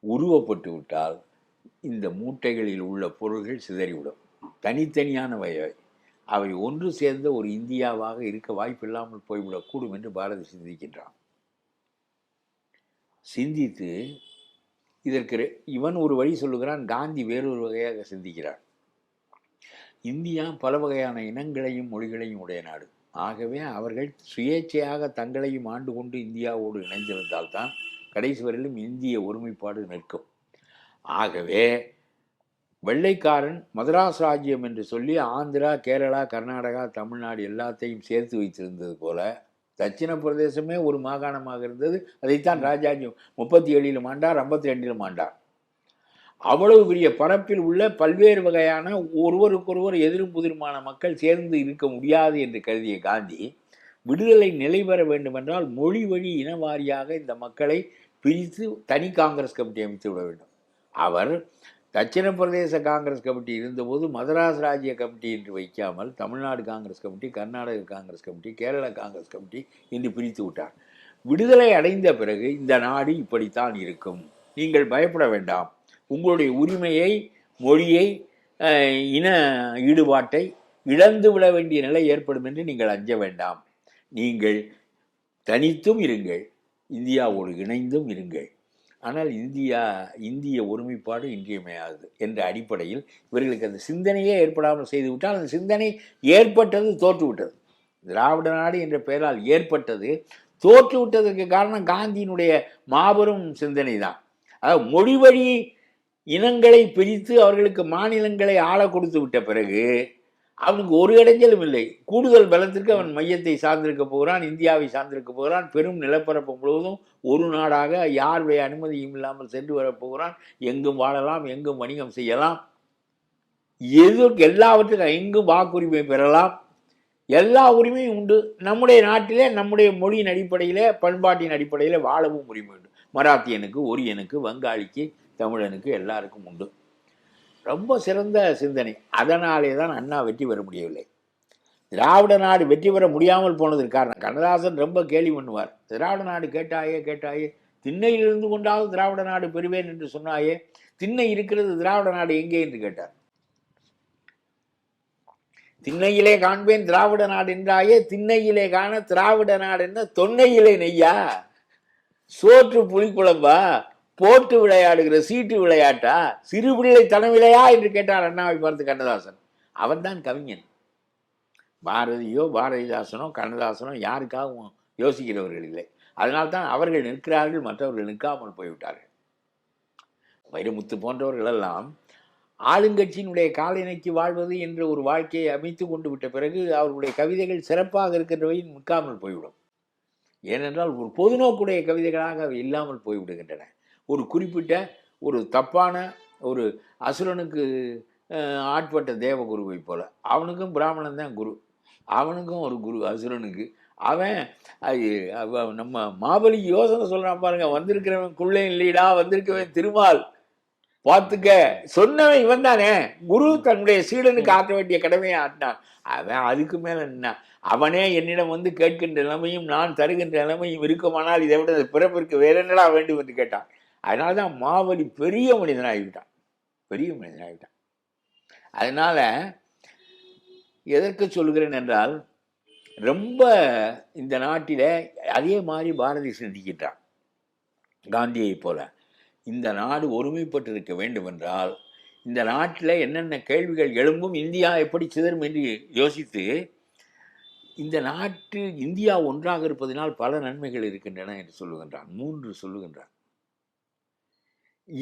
[SPEAKER 1] உருவப்பட்டு விட்டால் இந்த மூட்டைகளில் உள்ள பொருள்கள் சிதறிவிடும். தனித்தனியானவை, அவை ஒன்று சேர்ந்த ஒரு இந்தியாவாக இருக்க வாய்ப்பில்லாமல் போய்விடக்கூடும் என்று பாரதி சிந்திக்கின்றான். சிந்தித்து இதற்கு இவன் ஒரு வழி சொல்லுகிறான், காந்தி வேறொரு வகையாக சிந்திக்கிறான். இந்தியா பல வகையான இனங்களையும் மொழிகளையும் உடைய நாடு. ஆகவே அவர்கள் சுயேட்சையாக தங்களையும் ஆண்டு கொண்டு இந்தியாவோடு இணைந்திருந்தால்தான் கடைசி வரையிலும் இந்திய ஒருமைப்பாடு நிற்கும். ஆகவே வெள்ளைக்காரன் மதராஸ் ராஜ்யம் என்று சொல்லி ஆந்திரா, கேரளா, கர்நாடகா, தமிழ்நாடு எல்லாத்தையும் சேர்த்து வைத்திருந்தது போல தட்சிண பிரதேசமே ஒரு மாகாணமாக இருந்தது. அதைத்தான் ராஜாஜி 37 ஆண்டார், 52 ஆண்டார். அவ்வளவு பெரிய பரப்பில் உள்ள பல்வேறு வகையான ஒருவருக்கொருவர் எதிரும் புதிருமான மக்கள் சேர்ந்து இருக்க முடியாது என்று கருதிய காந்தி, விடுதலை நிலை பெற வேண்டுமென்றால் மொழி வழி இனவாரியாக இந்த மக்களை பிரித்து தனி காங்கிரஸ் கமிட்டி அமைத்து விட வேண்டும். அவர் தட்சிண பிரதேச காங்கிரஸ் கமிட்டி இருந்தபோது மதராஸ் ராஜ்ய கமிட்டி என்று வைக்காமல் Tamil Nadu Congress committee, Karnataka Congress committee, Kerala Congress committee என்று பிரித்து விட்டார். விடுதலை அடைந்த பிறகு இந்த நாடு இப்படித்தான் இருக்கும், நீங்கள் பயப்பட வேண்டாம், உங்களுடைய உரிமையை, மொழியை, இன ஈடுபாட்டை இழந்து விட வேண்டிய நிலை ஏற்படும் என்று நீங்கள் அஞ்ச வேண்டாம், நீங்கள் தனித்தும் இருங்கள், இந்தியாவோடு இணைந்தும் இருங்கள், ஆனால் இந்திய ஒருமைப்பாடு இன்றியமையாது என்ற அடிப்படையில் இவர்களுக்கு அந்த சிந்தனையே ஏற்படாமல் செய்துவிட்டால், அந்த சிந்தனை ஏற்பட்டது தோற்றுவிட்டது. திராவிட நாடு என்ற பெயரால் ஏற்பட்டது தோற்றுவிட்டதற்கு காரணம் காந்தியினுடைய மாபெரும் சிந்தனை தான். அதாவது மொழி வழி இனங்களை பிரித்து அவர்களுக்கு மாநிலங்களை ஆள கொடுத்து விட்ட பிறகு அவனுக்கு ஒரு இடைஞ்சலும் இல்லை. கூடுதல் பலத்திற்கு அவன் மையத்தை சார்ந்திருக்க போகிறான், இந்தியாவை சார்ந்திருக்க போகிறான். பெரும் நிலப்பரப்பு முழுவதும் ஒரு நாடாக யாருடைய அனுமதியும் இல்லாமல் சென்று வரப்போகிறான். எங்கும் வாழலாம், எங்கும் வணிகம் செய்யலாம், எல்லாவற்றுக்கும் எங்கும் வாக்குரிமை பெறலாம், எல்லா உரிமையும் உண்டு. நம்முடைய நாட்டிலே நம்முடைய மொழியின் அடிப்படையிலே, பண்பாட்டின் அடிப்படையிலே வாழவும் உரிமை உண்டு. மராத்தியனுக்கு, ஒரியனுக்கு, வங்காளிக்கு, தமிழனுக்கு எல்லாருக்கும் உண்டு. ரொம்ப சிறந்த சிந்தனை. அதனாலே தான் அண்ணா வெற்றி பெற முடியவில்லை. திராவிட நாடு வெற்றி பெற முடியாமல் போனதற்கு காரணம், கண்ணதாசன் ரொம்ப கேலி பண்ணுவார். திராவிட நாடு கேட்டாயே கேட்டாயே, திண்ணையில் இருந்து கொண்டாவது திராவிட நாடு பெறுவேன் என்று சொன்னாயே, திண்ணை இருக்கிறது, திராவிட நாடு எங்கே என்று கேட்டார். திண்ணையிலே காண்பேன் திராவிட நாடு என்றாயே, திண்ணையிலே காண திராவிட நாடு என்ன தொன்னையிலே நெய்யா, சோற்று புலிக்குழம்பா, போட்டு விளையாடுகிற சீட்டு விளையாட்டா, சிறுபிள்ளை தனவில்லையா என்று கேட்டார் அண்ணாவை பார்த்து கண்ணதாசன். அவன்தான் கவிஞன். பாரதியோ பாரதிதாசனோ கண்ணதாசனோ யாருக்காகவும் யோசிக்கிறவர்கள் இல்லை. அதனால்தான் அவர்கள் நிற்கிறார்கள், மற்றவர்கள் நிற்காமல் போய்விட்டார்கள். வைரமுத்து போன்றவர்களெல்லாம் ஆளுங்கட்சியினுடைய காலினைக்கு வாழ்வது என்ற ஒரு வாழ்க்கையை அமைத்து கொண்டு விட்ட பிறகு அவர்களுடைய கவிதைகள் சிறப்பாக இருக்கின்றவை நிற்காமல் போய்விடும். ஏனென்றால் ஒரு பொதுநோக்குடைய கவிதைகளாக அவை இல்லாமல் போய்விடுகின்றன. ஒரு குறிப்பிட்ட ஒரு தப்பான ஒரு அசுரனுக்கு ஆட்பட்ட தேவகுருவை போல, அவனுக்கும் பிராமணன் தான் குரு, அவனுக்கும் ஒரு குரு அசுரனுக்கு. அவன் நம்ம மாபலி யோசனை சொல்றான் பாருங்க, வந்திருக்கிறவன் குள்ளே இல்லைடா, வந்திருக்கவன் திருமால் பார்த்துக்க சொன்னவன் இவன் தானே. குரு தன்னுடைய சீடனுக்கு ஆற்ற வேண்டிய கடமையை ஆட்டினான். அவன் அதுக்கு மேல என்ன, அவனே என்னிடம் வந்து கேட்கின்ற நிலைமையும் நான் தருகின்ற நிலைமையும் இருக்குமானால் இதை விட பிறப்பிற்கு வேற என்னடா வேண்டும் என்று கேட்டான். அதனால்தான் மாவலி பெரிய மனிதனாகிவிட்டான், பெரிய மனிதனாகிவிட்டான். அதனால எதற்கு சொல்கிறேன் என்றால், ரொம்ப இந்த நாட்டில அதே மாதிரி பாரதி சிந்திக்கின்றான் காந்தியை போல. இந்த நாடு ஒருமைப்பட்டிருக்க வேண்டும் என்றால் இந்த நாட்டில் என்னென்ன கேள்விகள் எழும்பும், இந்தியா எப்படி சிதறும் என்று யோசித்து, இந்த இந்தியா ஒன்றாக இருப்பதனால் பல நன்மைகள் இருக்கின்றன என்று சொல்லுகின்றான். 3 சொல்லுகின்றான்.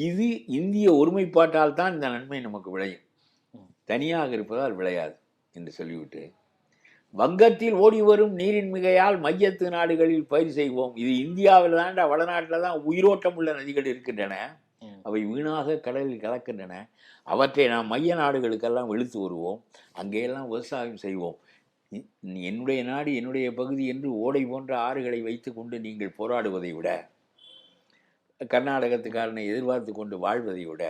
[SPEAKER 1] இது இந்திய ஒருமைப்பாட்டால் தான் இந்த நன்மை நமக்கு விளையும், தனியாக இருப்பதால் விளையாது என்று சொல்லிவிட்டு, வங்கத்தில் ஓடி வரும் நீரின் மிகையால் மையத்து நாடுகளில் பயிர் செய்வோம். இது இந்தியாவில் தாண்டா, வடநாட்டில் தான் உயிரோட்டம் உள்ள நதிகள் இருக்கின்றன, அவை வீணாக கடலில் கலக்கின்றன. அவற்றை நாம் மைய நாடுகளுக்கெல்லாம் இழுத்து வருவோம், அங்கேயெல்லாம் விவசாயம் செய்வோம். என்னுடைய நாடு என்னுடைய பகுதி என்று ஓடை போன்ற ஆறுகளை வைத்து கொண்டு நீங்கள் போராடுவதை விட, கர்நாடகத்துக்காரனை எதிர்பார்த்து கொண்டு வாழ்வதை விட,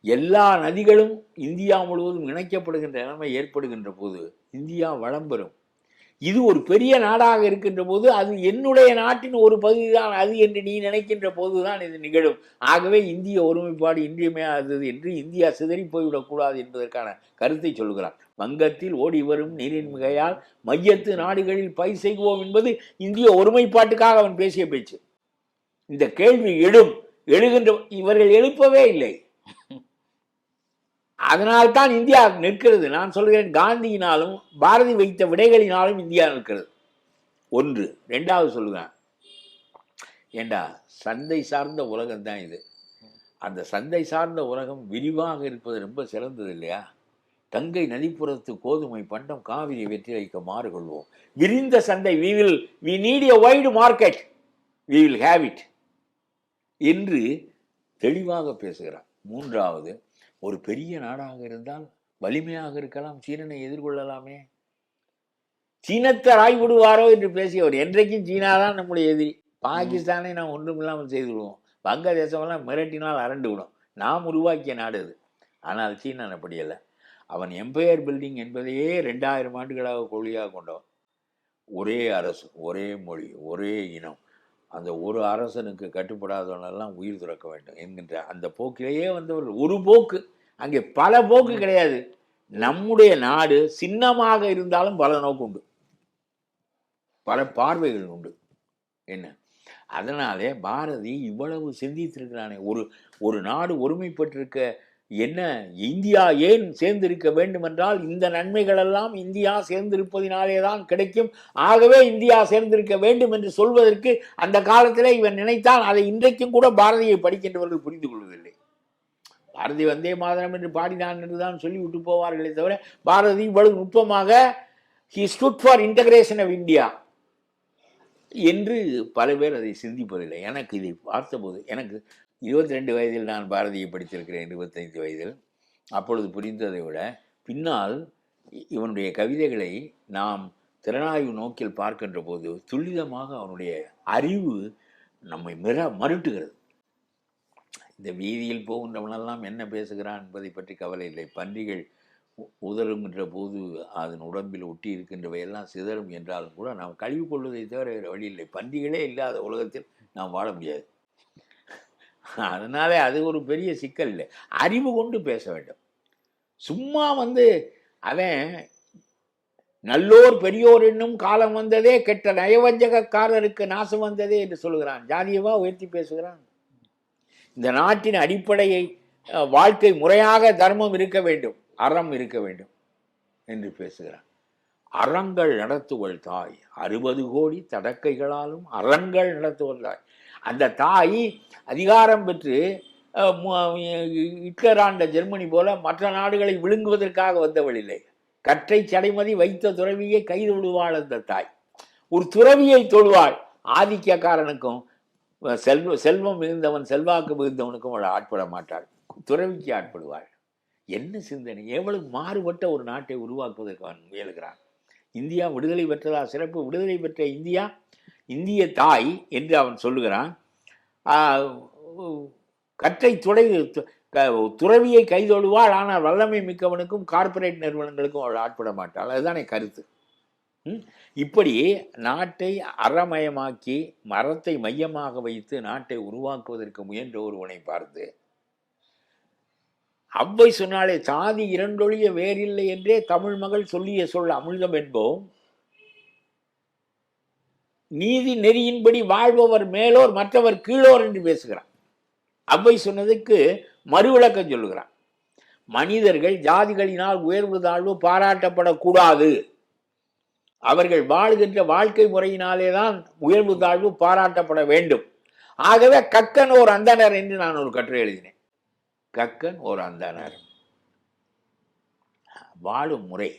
[SPEAKER 1] எல்லா நதிகளும் இந்தியா முழுவதும் இணைக்கப்படுகின்ற நிலைமை ஏற்படுகின்ற போது இந்தியா வளம் பெறும். இது ஒரு பெரிய நாடாக இருக்கின்ற போது அது என்னுடைய நாட்டின் ஒரு பகுதி தான் அது என்று நீ நினைக்கின்ற போதுதான் இது நிகழும். ஆகவே இந்திய ஒருமைப்பாடு இன்றியமையாதது என்று இந்தியா சிதறி போய்விடக்கூடாது என்பதற்கான கருத்தை சொல்கிறார். வங்கத்தில் ஓடி வரும் நீரின் மிகையால் மையத்து நாடுகளில் பயிர் செய்வோம் என்பது இந்திய ஒருமைப்பாட்டுக்காக அவன் பேசிய பேச்சு. இந்த கேள்வி எழுகின்ற இவர்கள் எழுப்பவே இல்லை. அதனால்தான் இந்தியா நிற்கிறது. நான் சொல்கிறேன், காந்தியினாலும் பாரதி வைத்த விடைகளினாலும் இந்தியா நிற்கிறது. 1. 2வது சொல்லுவேன், ஏண்டா சந்தை சார்ந்த உலகம் தான் இது. அந்த சந்தை சார்ந்த உலகம் விரிவாக இருப்பது ரொம்ப சிறந்தது இல்லையா? கங்கை நதிப்புறத்து கோதுமை பண்டம் காவிரி வெற்றி வைக்க மாறுகொள்வோம். விரிந்த சந்தை, we need a wide market, we will have it என்று தெளிவாக பேசுகிறார். 3வது, ஒரு பெரிய நாடாக இருந்தால் வலிமையாக இருக்கலாம், சீனனை எதிர்கொள்ளலாமே. சீனத்தராய் விடுவாரோ என்று பேசியவர். என்றைக்கும் சீனா தான் நம்முடைய எதிரி. பாகிஸ்தானை நாம் ஒன்றும் இல்லாமல் செய்துவிடுவோம், வங்கதேசமெல்லாம் மிரட்டினால் அரண்டு விடும். நாம் உருவாக்கிய நாடு அது. ஆனால் சீனன் அப்படி அல்ல. அவன் எம்பையர் பில்டிங் என்பதையே 2000 ஆண்டுகளாக கொள்கையாக கொண்டவன். ஒரே அரசு, ஒரே மொழி, ஒரே இனம், அந்த ஒரு அரசனுக்கு கட்டுப்படாதவனெல்லாம் உயிர் துறக்க வேண்டும் என்கின்ற அந்த போக்கிலேயே வந்தவர்கள். ஒரு போக்கு, அங்கே பல போக்கு கிடையாது. நம்முடைய நாடு சின்னமாக இருந்தாலும் பல நோக்கு உண்டு, பல பார்வைகள் உண்டு. என்ன, அதனாலே பாரதி இவ்வளவு சிந்தித்திருக்கிறானே. ஒரு நாடு ஒருமைப்பட்டிருக்க என்ன, இந்தியா ஏன் சேர்ந்திருக்க வேண்டும் என்றால் இந்த நன்மைகள் எல்லாம் இந்தியா சேர்ந்திருப்பதினாலே தான் கிடைக்கும். ஆகவே இந்தியா சேர்ந்திருக்க வேண்டும் என்று சொல்வதற்கு அந்த காலத்திலே இவன் நினைத்தான். அதை இன்றைக்கும் கூட பாரதியை படிக்கின்றவர்கள் புரிந்து கொள்வதில்லை. பாரதி வந்தே மாதரம் என்று பாடினான் என்றுதான் சொல்லி விட்டு போவார்களே தவிர, பாரதி இவ்வளவு நுட்பமாக he stood for integration of India என்று பல பேர் அதை சிந்திப்பதில்லை. எனக்கு இதை பார்த்தபோது, எனக்கு 22 வயதில் நான் பாரதியை படித்திருக்கிறேன், 25 வயதில். அப்பொழுது புரிந்ததை விட பின்னால் இவனுடைய கவிதைகளை நாம் திறனாய்வு நோக்கில் பார்க்கின்ற போது துல்லிதமாக அவனுடைய அறிவு நம்மை மருட்டுகிறது. இந்த வீதியில் போகின்றவனெல்லாம் என்ன பேசுகிறான் என்பதை பற்றி கவலை இல்லை. பன்றிகள் உதறுகின்ற போது அதன் உடம்பில் ஒட்டி இருக்கின்றவையெல்லாம் சிதறும் என்றாலும் கூட நாம் கழுவி கொள்வதை தவிர வேறு வழி இல்லை. பன்றிகளே இல்லாத உலகத்தில் நாம் வாழ முடியாது. அதனாலே அது ஒரு பெரிய சிக்கல் இல்லை. அறிவு கொண்டு பேச வேண்டும். சும்மா அவன் நல்லோர் பெரியோர் என்னும் காலம் வந்ததே, கெட்ட நயவஞ்சகக்காரருக்கு நாசம் வந்ததே என்று சொல்கிறான். ஜாதியவா உயர்த்தி பேசுகிறான். இந்த நாட்டின் அடிப்படையை வாழ்க்கை முறையாக தர்மம் இருக்க வேண்டும், அறம் இருக்க வேண்டும் என்று பேசுகிறான். அறங்கள் நடத்துவள் தாய் 60 கோடி தடக்கைகளாலும் அறங்கள் நடத்துவள் தாய். அந்த தாய் அதிகாரம் பெற்று ஹிட்லர் ஆண்ட ஜெர்மனி போல மற்ற நாடுகளை விழுங்குவதற்காக வந்தவள் இல்லை. கற்றை சடைமதி வைத்த துறவியை கைது விடுவாள் அந்த தாய். ஒரு துறவியை தொழுவாள். ஆதிக்கக்காரனுக்கும் செல்வம் மிகுந்தவன் செல்வாக்கு மிகுந்தவனுக்கும் அவள் ஆட்பட மாட்டாள். துறவிக்கு ஆட்படுவாள். என்ன சிந்தனை! எவ்வளவு மாறுபட்ட ஒரு நாட்டை உருவாக்குவதற்கு அவன் முயலுகிறான். இந்தியா விடுதலை பெற்றதா சிறப்பு? விடுதலை பெற்ற இந்தியா இந்திய தாய் என்று அவன் சொல்லுகிறான். கற்றை துறவியை கைதொழுவாள், ஆனால் வல்லமை மிக்கவனுக்கும் கார்ப்பரேட் நிறுவனங்களுக்கும் அவள் ஆட்பட மாட்டாள். அதுதானே கருத்து. இப்படி நாட்டை அறமயமாக்கி மரத்தை மையமாக வைத்து நாட்டை உருவாக்குவதற்கு முயன்ற ஒருவனை பார்த்து அவ்வை சொன்னாலே சாதி இரண்டொழிய வேறில்லை என்றே தமிழ் மகள் சொல்லிய சொல் அமிழ்தம் என்போம். நீதி நெறியின்படி வாழ்பவர் மேலோர் மற்றவர் கீழோர் என்று பேசுகிறான். அவ்வை சொன்னதுக்கு மறுவிளக்கம் சொல்லுகிறான். மனிதர்கள் ஜாதிகளினால் உயர்வு தாழ்வு பாராட்டப்படக்கூடாது. அவர்கள் வாழ்கின்ற வாழ்க்கை முறையினாலே தான் உயர்வு தாழ்வு பாராட்டப்பட வேண்டும். ஆகவே கக்கன் ஓர் அந்தனர் என்று நான் ஒரு கட்டுரை எழுதினேன். கக்கன் ஓர் அந்தனர். வாழும் முறை.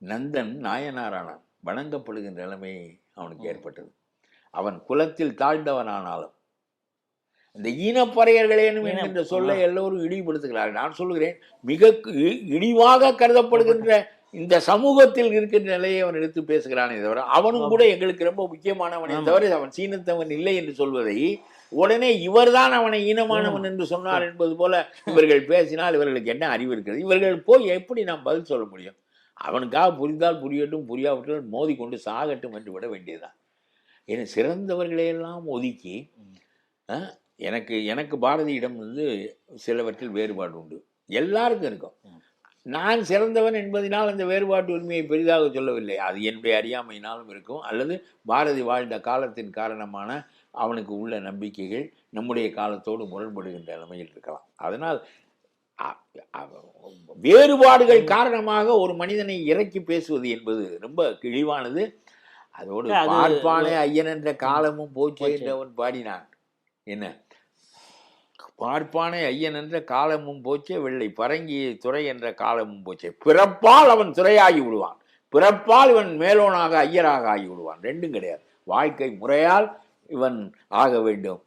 [SPEAKER 1] நந்தன் நாயனாரானான். வணங்கப்படுகின்ற நிலைமை அவனுக்கு ஏற்பட்டது. அவன் குலத்தில் தாழ்ந்தவனானாலும் இந்த ஈனப்பறையர்களேனும் என்கின்ற சொல்லை எல்லோரும் இழிவுபடுத்துகிறார்கள். நான் சொல்லுகிறேன், மிக இழிவாக கருதப்படுகின்ற இந்த சமூகத்தில் இருக்கின்ற நிலையை அவன் எடுத்து பேசுகிறானே தவிர, அவனும் கூட எங்களுக்கு ரொம்ப முக்கியமானவனே தவிர அவன் சீனத்தவன் இல்லை என்று சொல்வதை உடனே இவர்தான் அவனை ஈனமானவன் என்று சொன்னார் என்பது போல இவர்கள் பேசினால் இவர்களுக்கு என்ன அறிவு இருக்கிறது? இவர்கள் போய் எப்படி நாம் பதில் சொல்ல முடியும்? அவனுக்காக புரிந்தால் புரியட்டும், புரியாவிட்டால் மோதி கொண்டு சாகட்டும் என்று விட வேண்டியதுதான். ஏன்னா சிறந்தவர்களையெல்லாம் ஒதுக்கி எனக்கு பாரதியிடம் சிலவற்றில் வேறுபாடு உண்டு. எல்லாருக்கும் இருக்கும். நான் சிறந்தவன் என்பதனால் அந்த வேறுபாட்டு உரிமையை பெரிதாக சொல்லவில்லை. அது என்னுடைய அறியாமையினாலும் இருக்கும், அல்லது பாரதி வாழ்ந்த காலத்தின் காரணமான அவனுக்கு உள்ள நம்பிக்கைகள் நம்முடைய காலத்தோடு முரண்படுகின்ற நிலைமையில் இருக்கலாம். அதனால் வேறுபாடுகள் காரணமாக ஒரு மனிதனை இறக்கி பேசுவது என்பது ரொம்ப கிழிவானது. அதோடு பார்ப்பானே ஐயன் என்ற காலமும் போச்சு என்றவன் பாடினான். என்ன பார்ப்பானே ஐயன் என்ற காலமும் போச்சே, வெள்ளை பரங்கியை துறை என்ற காலமும் போச்சே. பிறப்பால் அவன் துறையாகி விடுவான், பிறப்பால் இவன் மேலோனாக ஐயராக ஆகி விடுவான். ரெண்டும் கிடையாது. வாழ்க்கை முறையால் இவன் ஆக வேண்டும்.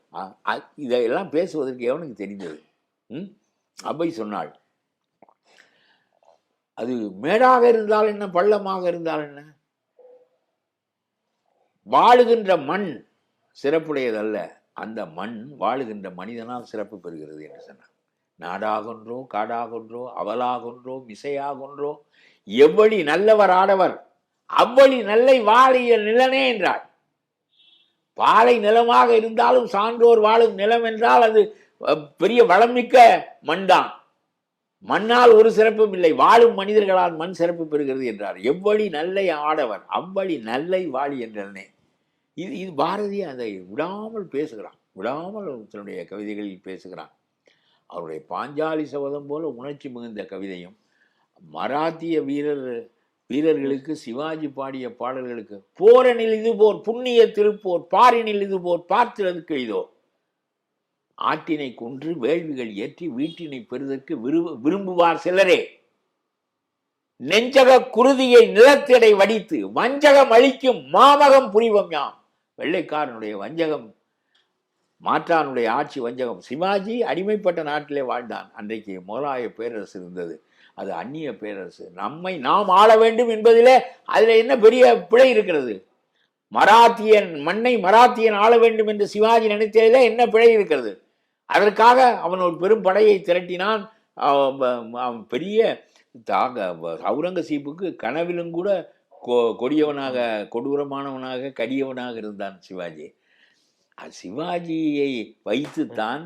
[SPEAKER 1] இதையெல்லாம் பேசுவதற்கு எவனுக்கு தெரிந்தது? அவ்வை சொன்னாள், அது மேடாக இருந்தால் என்ன, பள்ளமாக இருந்தால் என்ன, வாழுகின்ற மண் சிறப்புடையதல்ல, அந்த மண் வாழுகின்ற மனிதனால் சிறப்பு பெறுகிறது என்று சொன்னார். நாடாகொன்றோ காடாகொன்றோ அவலாகொன்றோ மிசையாகொன்றோ எவ்வளி நல்லவர் ஆடவர் அவ்வளி நல்லை வாழிய நிலனே என்றார். பாலை நிலமாக இருந்தாலும் சான்றோர் வாழும் நிலம் என்றால் அது பெரிய வளமிக்க மண்தான். மண்ணால் ஒரு சிறப்பும் இல்லை, வாழும் மனிதர்களால் மண் சிறப்பு பெறுகிறது என்றார். எவ்வளி நல்லை ஆடவர் அவ்வளி நல்லை வாழி என்றனே. இது பாரதி அதை விடாமல் பேசுகிறான், விடாமல் தன்னுடைய கவிதைகளில் பேசுகிறான். அவருடைய பாஞ்சாலி சபதம் போல உணர்ச்சி மிகுந்த கவிதையும், மராத்திய வீரர்களுக்கு சிவாஜி பாடிய பாடல்களுக்கு போரனில் இது போர் புண்ணிய திருப்போர் பாரினில் இது போர் பார்த்திறதுக்கு இதோ ஆட்டினை கொன்று வேள்விகள் ஏற்றி வீட்டினை பெறுவதற்கு விரும்புவார் சிலரே, நெஞ்சக குருதியை நிலத்திடை வடித்து வஞ்சகம் அளிக்கும் மாமகம் புரிவம் யாம். வெள்ளைக்காரனுடைய வஞ்சகம், மாற்றானுடைய ஆட்சி வஞ்சகம். சிவாஜி அடிமைப்பட்ட நாட்டிலே வாழ்ந்தான். அன்றைக்கு முகலாய பேரரசு இருந்தது, அது அந்நிய பேரரசு. நாம் ஆள வேண்டும் என்பதிலே அதில் என்ன பெரிய பிழை இருக்கிறது? மராத்தியன் மண்ணை மராத்தியன் ஆள வேண்டும் என்று சிவாஜி நினைத்ததிலே என்ன பிழை இருக்கிறது? அதற்காக அவன் ஒரு பெரும் படையை திரட்டினான். அவன் பெரிய அவுரங்கசீப்புக்கு கனவிலும் கூட கொடியவனாக, கொடூரமானவனாக, கடியவனாக இருந்தான் சிவாஜி. சிவாஜியை வைத்துத்தான்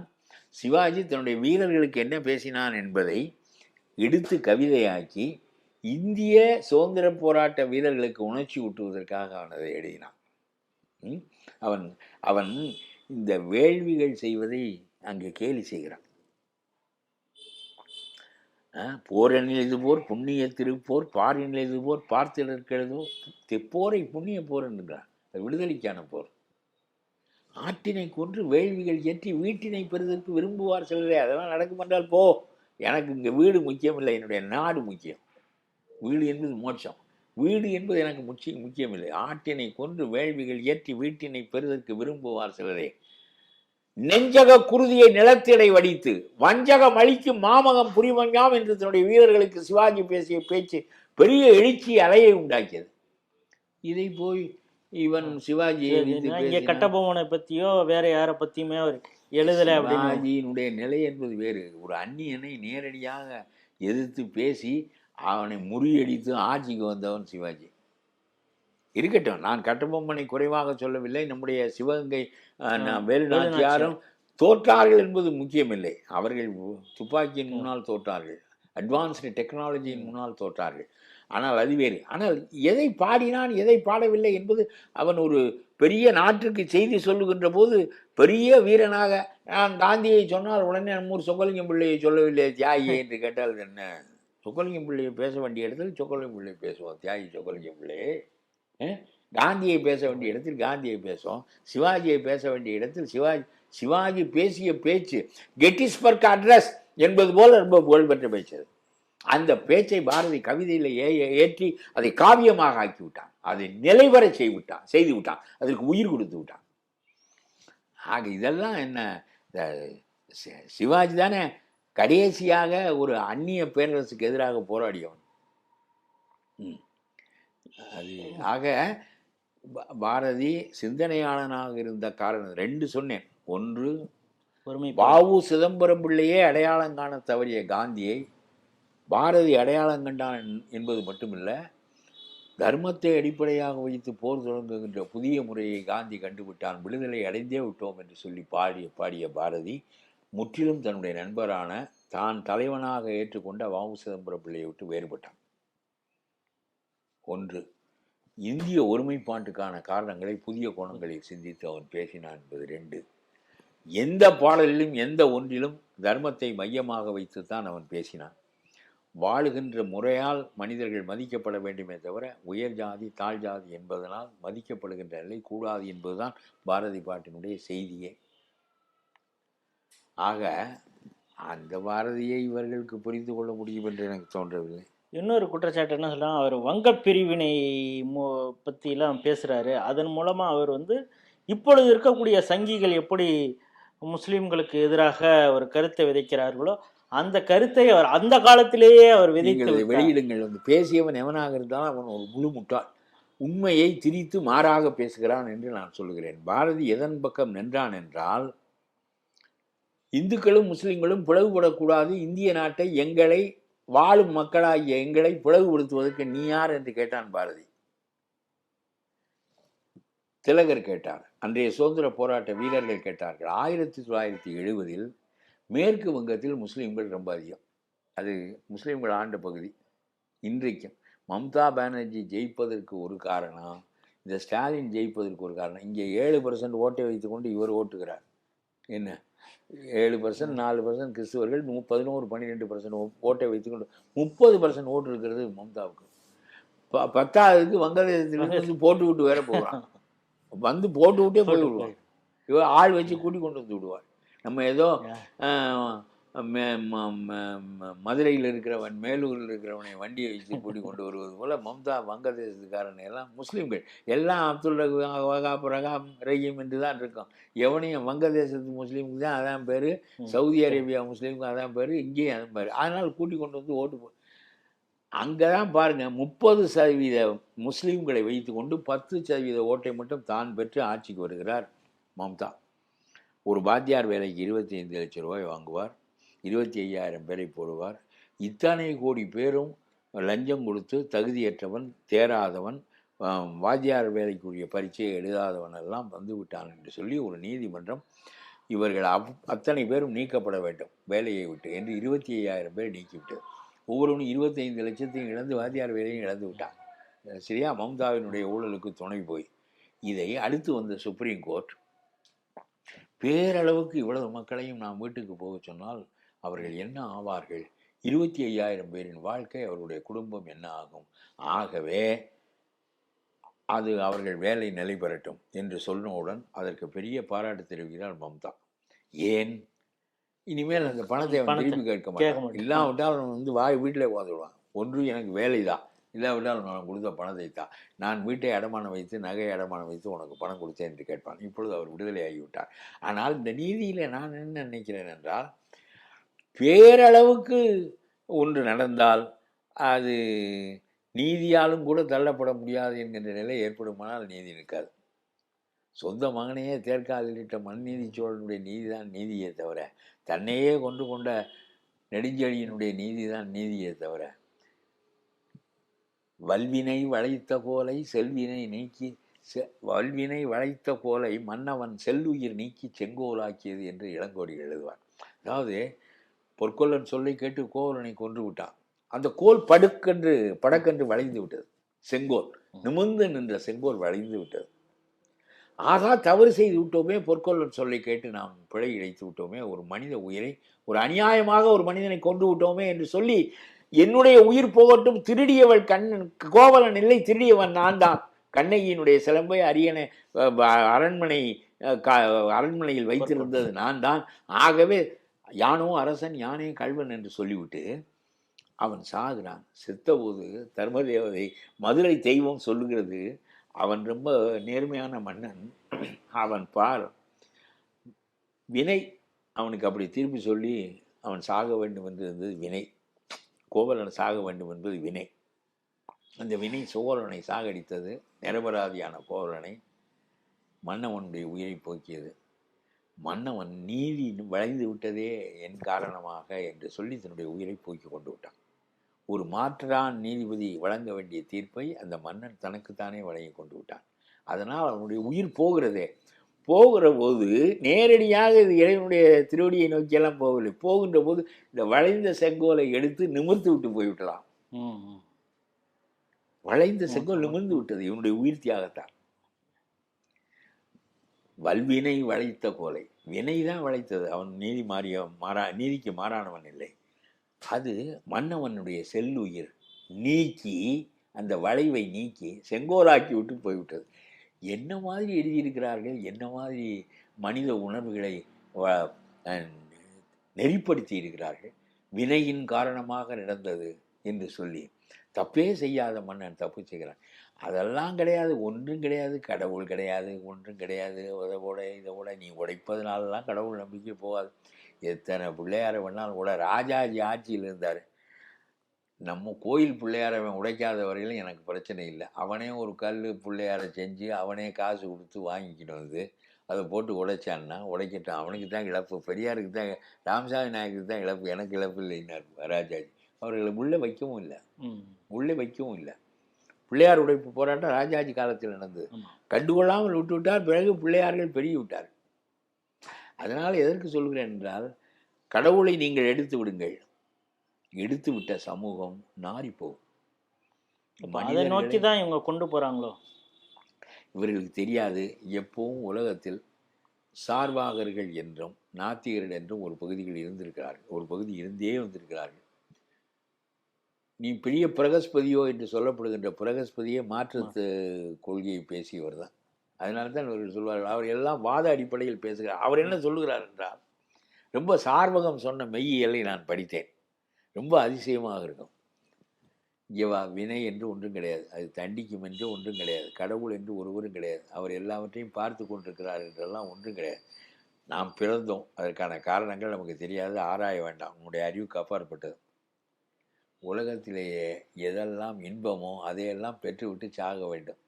[SPEAKER 1] சிவாஜி தன்னுடைய வீரர்களுக்கு என்ன பேசினான் என்பதை எடுத்து கவிதையாக்கி இந்திய சுதந்திர போராட்ட வீரர்களுக்கு உணர்ச்சி ஊட்டுவதற்காக அவன் அதை எழுதினான். அவன் அவன் இந்த வேள்விகள் செய்வதை அங்கே கேலி செய்கிறான். போரெனில் போர் புண்ணிய திருப்போர் பாரினில் போர் பார்த்திருக்கிறதோ போரை புண்ணிய போர் என்கிறான். விடுதலைக்கான போர். ஆட்டினை கொன்று வேள்விகள் ஏற்றி வீட்டினை பெறுவதற்கு விரும்புவார் சிலரே. அதெல்லாம் நடக்கும் என்றால் போ, எனக்கு இங்கே வீடு முக்கியம் இல்லை, என்னுடைய நாடு முக்கியம். வீடு என்பது மோட்சம், வீடு என்பது எனக்கு முக்கியமில்லை. ஆட்டினை கொன்று வேள்விகள் ஏற்றி வீட்டினை பெறுவதற்கு விரும்புவார் சிலரே. நெஞ்சக குருதியை நிலத்திடை வடித்து வஞ்சகம் அளிக்கும் மாமகம் புரிவங்காம் என்று தன்னுடைய வீரர்களுக்கு சிவாஜி பேசிய பேச்சு பெரிய எழுச்சி அலையை உண்டாக்கியது. இதை போய் இவன் சிவாஜி
[SPEAKER 2] கட்டபொம்மனை பத்தியோ வேற யாரை பத்தியுமே எழுதல.
[SPEAKER 1] சிவாஜியினுடைய நிலை என்பது வேறு. ஒரு அந்நியனை நேரடியாக எதிர்த்து பேசி அவனை முறியடித்து ஆட்சிக்கு வந்தவன் சிவாஜி. இருக்கட்டும், நான் கட்டபொம்மனை குறைவாக சொல்லவில்லை. நம்முடைய சிவகங்கை வேலுநாச்சியாரும் தோற்றார்கள் என்பது முக்கியமில்லை. அவர்கள் துப்பாக்கியின் முன்னால் தோற்றார்கள், அட்வான்ஸ்டு டெக்னாலஜியின் முன்னால் தோற்றார்கள். ஆனால் அது வேறு. ஆனால் எதை பாடினான் எதை பாடவில்லை என்பது அவன் ஒரு பெரிய நாட்டுக்கு செய்தி சொல்லுகின்ற போது பெரிய வீரனாக, நான் காந்தியை சொன்னால் உடனே நம்மூர் சொக்கலிங்கம் பிள்ளையை சொல்லவில்லை தியாகி என்று கேட்டால் என்ன? சொக்கலிங்கம் பிள்ளையை பேச வேண்டிய இடத்தில் சொக்கலிங்கம் பிள்ளையை பேசுவோம், தியாகி சொக்கலிங்கம் பிள்ளையே. காந்தியை பேச வேண்டிய இடத்தில் காந்தியை பேசுவோம், சிவாஜியை பேச வேண்டிய இடத்தில் சிவாஜி பேசிய பேச்சு கெட்டிஸ்பர்க் அட்ரஸ் என்பது போல ரொம்ப புகழ்பெற்ற பேச்சு. அந்த பேச்சை பாரதி கவிதையில் ஏற்றி அதை காவியமாக ஆக்கி விட்டான், அதை நிலைவர செய்து விட்டான், அதற்கு உயிர் கொடுத்து விட்டான். ஆக இதெல்லாம் என்ன, சிவாஜி தானே கடைசியாக ஒரு அந்நிய பேரரசுக்கு எதிராக போராடியவன். அது ஆக பாரதி சிந்தனையாளனாக இருந்த காரணம் ரெண்டு சொன்னேன். ஒன்று, வ.உ. சிதம்பரம் பிள்ளையே அடையாளம் காண தவறிய காந்தியை பாரதி அடையாளம் கண்டான் என்பது மட்டுமில்லை, தர்மத்தை அடிப்படையாக வைத்து போர் தொடங்குகின்ற புதிய முறையை காந்தி கண்டுவிட்டான், விடுதலை அடைந்தே விட்டோம் என்று சொல்லி பாடிய பாரதி முற்றிலும் தன்னுடைய நண்பரான தான் தலைவனாக ஏற்றுக்கொண்ட வ.உ. சிதம்பரம் பிள்ளையை விட்டு வேறுபட்டான். ஒன்று, இந்திய ஒருமைப்பாட்டுக்கான காரணங்களை புதிய கோணங்களில் சிந்தித்து அவன் பேசினான் என்பது. ரெண்டு, எந்த பாடலிலும் எந்த ஒன்றிலும் தர்மத்தை மையமாக வைத்துத்தான் அவன் பேசினான். வாழுகின்ற முறையால் மனிதர்கள் மதிக்கப்பட வேண்டுமே தவிர உயர் ஜாதி தாழ் ஜாதி என்பதனால் மதிக்கப்படுகின்ற நிலை கூடாது என்பதுதான் பாரதி பாட்டினுடைய செய்தியே. ஆக அந்த பாரதியை இவர்களுக்கு புரிந்து கொள்ள முடியும் என்று எனக்கு தோன்றவில்லை.
[SPEAKER 2] இன்னொரு குற்றச்சாட்டு என்ன சொல்லலாம், அவர் வங்க பிரிவினை பற்றிலாம் பேசுகிறாரு. அதன் மூலமாக அவர் இப்பொழுது இருக்கக்கூடிய சங்கிகள் எப்படி முஸ்லீம்களுக்கு எதிராக ஒரு கருத்தை விதைக்கிறார்களோ அந்த கருத்தை அவர் அந்த காலத்திலேயே அவர் விதைத்து
[SPEAKER 1] வெளியிடுங்கள். பேசியவன் எவனாக இருந்தாலும் அவன் ஒரு முழு முட்டாள், உண்மையை திரித்து மாறாக பேசுகிறான் என்று நான் சொல்லுகிறேன். பாரதி எதன் பக்கம் நின்றான் என்றால், இந்துக்களும் முஸ்லிம்களும் பிளவுபடக்கூடாது, இந்திய நாட்டை எங்களை வாழும் மக்களாகிய எங்களை பிளவுபடுத்துவதற்கு நீ யார் என்று கேட்டான் பாரதி. திலகர் கேட்டார், அன்றைய சுதந்திர போராட்ட வீரர்கள் கேட்டார்கள். 1970 மேற்கு வங்கத்தில் முஸ்லீம்கள் ரொம்ப அதிகம், அது முஸ்லீம்கள் ஆண்ட பகுதி. இன்றைக்கும் மம்தா பானர்ஜி ஜெயிப்பதற்கு ஒரு காரணம், இந்த ஸ்டாலின் ஜெயிப்பதற்கு ஒரு காரணம், இங்கே 7% ஓட்டை வைத்துக்கொண்டு இவர் ஓட்டுகிறார். என்ன 7%, 4% கிறிஸ்துவர்கள், 11-12% ஓட்டை வைத்துக்கொண்டு 30% ஓட்டு இருக்கிறது மம்தாவுக்கு. 10ஆவதுக்கு வங்கதேசத்திலிருந்து போட்டு விட்டு வேற போகிறான், போட்டு விட்டே போய் விடுவார். இவர் ஆள் வச்சு கூட்டி கொண்டு வந்து விடுவார். நம்ம ஏதோ மதுரையில் இருக்கிறவன் மேலூரில் இருக்கிறவனை வண்டியை வச்சு கூட்டி கொண்டு வருவது போல மம்தா வங்கதேசத்துக்காரன் எல்லாம் முஸ்லீம்கள் எல்லாம் அப்துல் வகாப் ரஹீம் என்று தான் இருக்கும். எவனையும் வங்கதேசத்து முஸ்லீமுக்கு தான் அதான் பேர், சவுதி அரேபியா முஸ்லீமுக்கு அதான் பேர், இங்கேயும் அதான் பேர். அதனால் கூட்டி கொண்டு வந்து ஓட்டு அங்கே தான் பாருங்கள், 30% முஸ்லீம்களை வைத்து கொண்டு 10% ஓட்டை மட்டும் தான் பெற்று ஆட்சிக்கு வருகிறார் மம்தா. ஒரு வாத்தியார் வேலைக்கு 25 லட்சம் ரூபாய் வாங்குவார், 25,000 பேரை போடுவார். இத்தனை கோடி பேரும் லஞ்சம் கொடுத்து தகுதியற்றவன், தேராதவன், வாத்தியார் வேலைக்குரிய பரீட்சையை எழுதாதவன் எல்லாம் வந்து விட்டான் என்று சொல்லி ஒரு நீதிமன்றம் இவர்கள் அத்தனை பேரும் நீக்கப்பட வேண்டும் வேலையை விட்டு என்று 25,000 பேர் நீக்கிவிட்டது. ஒவ்வொருவனும் 25 லட்சத்தையும் இழந்து வாத்தியார் வேலையும் இழந்து விட்டான். சரியா? மம்தாவினுடைய ஊழலுக்கு துணை போய். இதை அடுத்து வந்த சுப்ரீம் கோர்ட் பேரளவுக்கு இவ்வளவு மக்களையும் நாம் வீட்டுக்கு போக சொன்னால் அவர்கள் என்ன ஆவார்கள், 25,000 பேரின் வாழ்க்கை, அவருடைய குடும்பம் என்ன ஆகும், ஆகவே அது அவர்கள் வேலை நிலை பெறட்டும் என்று சொன்னவுடன் அதற்கு பெரிய பாராட்டு தெரிவிக்கிறார் மம்தா. ஏன்? இனிமேல் அந்த பணத்தை அவன் திருப்பி கேட்க மாட்டான். இல்லாவிட்டால் அவன் வந்து வீட்டில் உட்காந்துடுவான். ஒன்று எனக்கு வேலை தான், இல்லாவிட்டால் நான் கொடுத்த பணத்தை தான், நான் வீட்டை அடமானம் வைத்து நகை அடமானம் வைத்து உனக்கு பணம் கொடுத்தேன் என்று கேட்பான். இப்பொழுது அவர் விடுதலை ஆகிவிட்டார். ஆனால் இந்த நீதியில் நான் என்ன நினைக்கிறேன் என்றால், பேரளவுக்கு ஒன்று நடந்தால் அது நீதியாலும் கூட தள்ளப்பட முடியாது என்கின்ற நிலை ஏற்படுமானால் நீதி நிற்காது. சொந்த மகனையே தேர்க்காதிட்ட மண்நீதி சோழனுடைய நீதி தான் நீதியே தவிர, தன்னையே கொண்டு கொண்ட நெடுஞ்செழியனுடைய நீதி தான் நீதியே தவிர, வல்வினை வளைத்த கோலை செல்வினை நீக்கி வல்வினை வளைத்த கோலை மன்னவன் செல்லுயிர் நீக்கி செங்கோலாக்கியது என்று இளங்கோடி எழுதுவார். அதாவது பொற்கொல்லன் சொல்லை கேட்டு கோவலனை கொன்று விட்டான். அந்த கோல் படக்கென்று வளைந்து விட்டது. செங்கோல் நிமிர்ந்து நின்ற செங்கோல் வளைந்து விட்டது. ஆகா, தவறு செய்து விட்டோமே, பொற்கொல்லன் சொல்லை கேட்டு நாம் பிழை இழைத்து விட்டோமே, ஒரு மனித உயிரை ஒரு அநியாயமாக ஒரு மனிதனை கொண்டு விட்டோமே என்று சொல்லி என்னுடைய உயிர் போகட்டும், திருடியவள் கோவலன் இல்லை, திருடியவன் நான் தான். கண்ணகியினுடைய சிலம்பை அரியணை அரண்மனையில் வைத்திருந்தது நான் தான். ஆகவே யானோ அரசன் யானே கல்வன் என்று சொல்லிவிட்டு அவன் சாகுறான். செத்தபோது தர்மதேவதை மதுரை தெய்வம் சொல்லுகிறது, அவன் ரொம்ப நேர்மையான மன்னன், அவன் பார் வினை அவனுக்கு அப்படி திருப்பி சொல்லி அவன் சாக வேண்டும் என்று இருந்தது வினை. கோவலன் சாக வேண்டும் என்பது வினை. அந்த வினை சோழனை சாகடித்தது. நிரபராதியான கோவலனை மன்னவனுடைய உயிரை போக்கியது. மன்னவன் நீதி வளைந்து விட்டதே என் காரணமாக என்று சொல்லி தன்னுடைய உயிரை போக்கி கொண்டு விட்டான். ஒரு மாற்றான் நீதிபதி வழங்க வேண்டிய தீர்ப்பை அந்த மன்னன் தனக்குத்தானே வழங்கி கொண்டு விட்டான். அதனால் அவனுடைய உயிர் போகிறதே. போகிற போது நேரடியாக இது இறைவனுடைய திருவடியை நோக்கியெல்லாம் போகவில்லை. போகின்ற போது இந்த வளைந்த செங்கோலை எடுத்து நிமிர்த்து விட்டு போய்விட்டலாம். வளைந்த செங்கோல் நிமிர்ந்து விட்டது இவனுடைய உயிர் தியாகத்தான். வல்வினை வளைத்த கோலை, வினை தான் வளைத்தது. அவன் நீதிக்கு மாறானவன் இல்லை. அது மன்னவனுடைய செல்லுயிர் நீக்கி, அந்த வளைவை நீக்கி செங்கோலாக்கி விட்டு போய்விட்டது. என்ன மாதிரி எழுதியிருக்கிறார்கள், என்ன மாதிரி மனித உணர்வுகளை நெறிப்படுத்தி இருக்கிறார்கள். வினையின் காரணமாக நடந்தது என்று சொல்லி தப்பே செய்யாத மன்னன் தப்பு செய்கிறான். அதெல்லாம் கிடையாது, ஒன்றும் கிடையாது, கடவுள் கிடையாது, ஒன்றும் கிடையாது, இதை நீ உடைப்பதனாலலாம் கடவுள் நம்பிக்கை போகாது. எத்தனை பிள்ளையாரை வேணாலும் கூட. ராஜாஜி ஆட்சியில் இருந்தார். நம்ம கோயில் பிள்ளையாரை அவன் உடைக்காத வரையிலும் எனக்கு பிரச்சனை இல்லை. அவனே ஒரு கல் பிள்ளையாரை செஞ்சு அவனே காசு கொடுத்து வாங்கிக்கிட்டு வந்து அதை போட்டு உடைச்சான்னா உடைக்கட்டும், அவனுக்கு தான் இழப்பு. பெரியாருக்கு தான், ராமசாமி நாயக்கு தான் இழப்பு, எனக்கு இழப்பு இல்லைன்னார் ராஜாஜி. அவர்களை உள்ளே வைக்கவும் இல்லை. பிள்ளையார் உடைப்பு போராட்டம் ராஜாஜி காலத்தில் நடந்தது. கண்டுகொள்ளாமல் விட்டுவிட்டார். பிறகு பிள்ளையார்கள் பெருகி விட்டார். அதனால் எதற்கு சொல்கிறேன் என்றால், கடவுளை நீங்கள் எடுத்து விடுங்கள், எடுத்து விட்ட சமூகம் நாரி போகும்.
[SPEAKER 2] அதை நோக்கி தான் இவங்க கொண்டு போறாங்களோ.
[SPEAKER 1] இவர்களுக்கு தெரியாது, எப்பவும் உலகத்தில் சார்வாகர்கள் என்றும் நாத்திகர்கள் என்றும் ஒரு பகுதிகள் இருந்திருக்கிறார்கள், ஒரு பகுதி இருந்தே வந்திருக்கிறார்கள். நீ பெரிய பிரகஸ்பதியோ என்று சொல்லப்படுகின்ற பிரகஸ்பதியே மாற்று கொள்கையை பேசியவர் தான். அதனால தான் இவர்கள் சொல்வார்கள், அவர் எல்லாம் வாத அடிப்படையில் பேசுகிறார். அவர் என்ன சொல்லுகிறார் என்றால், ரொம்ப சார்வகம் சொன்ன மெய்யியலை நான் படித்தேன், ரொம்ப அதிசயமாக இருக்கும். இவா வினை என்று ஒன்றும் கிடையாது, அது தண்டிக்கும் என்று ஒன்றும் கிடையாது, கடவுள் என்று ஒருவரும் கிடையாது, அவர் எல்லாவற்றையும் பார்த்து கொண்டிருக்கிறார் என்றெல்லாம் ஒன்றும் கிடையாது. நாம் பிறந்தோம், அதற்கான காரணங்கள் நமக்கு தெரியாது, ஆராய வேண்டாம், உன்னுடைய அறிவுக்கு அப்பாற்பட்டது. உலகத்திலேயே எதெல்லாம் இன்பமோ அதையெல்லாம் பெற்றுவிட்டு சாக வேண்டும்.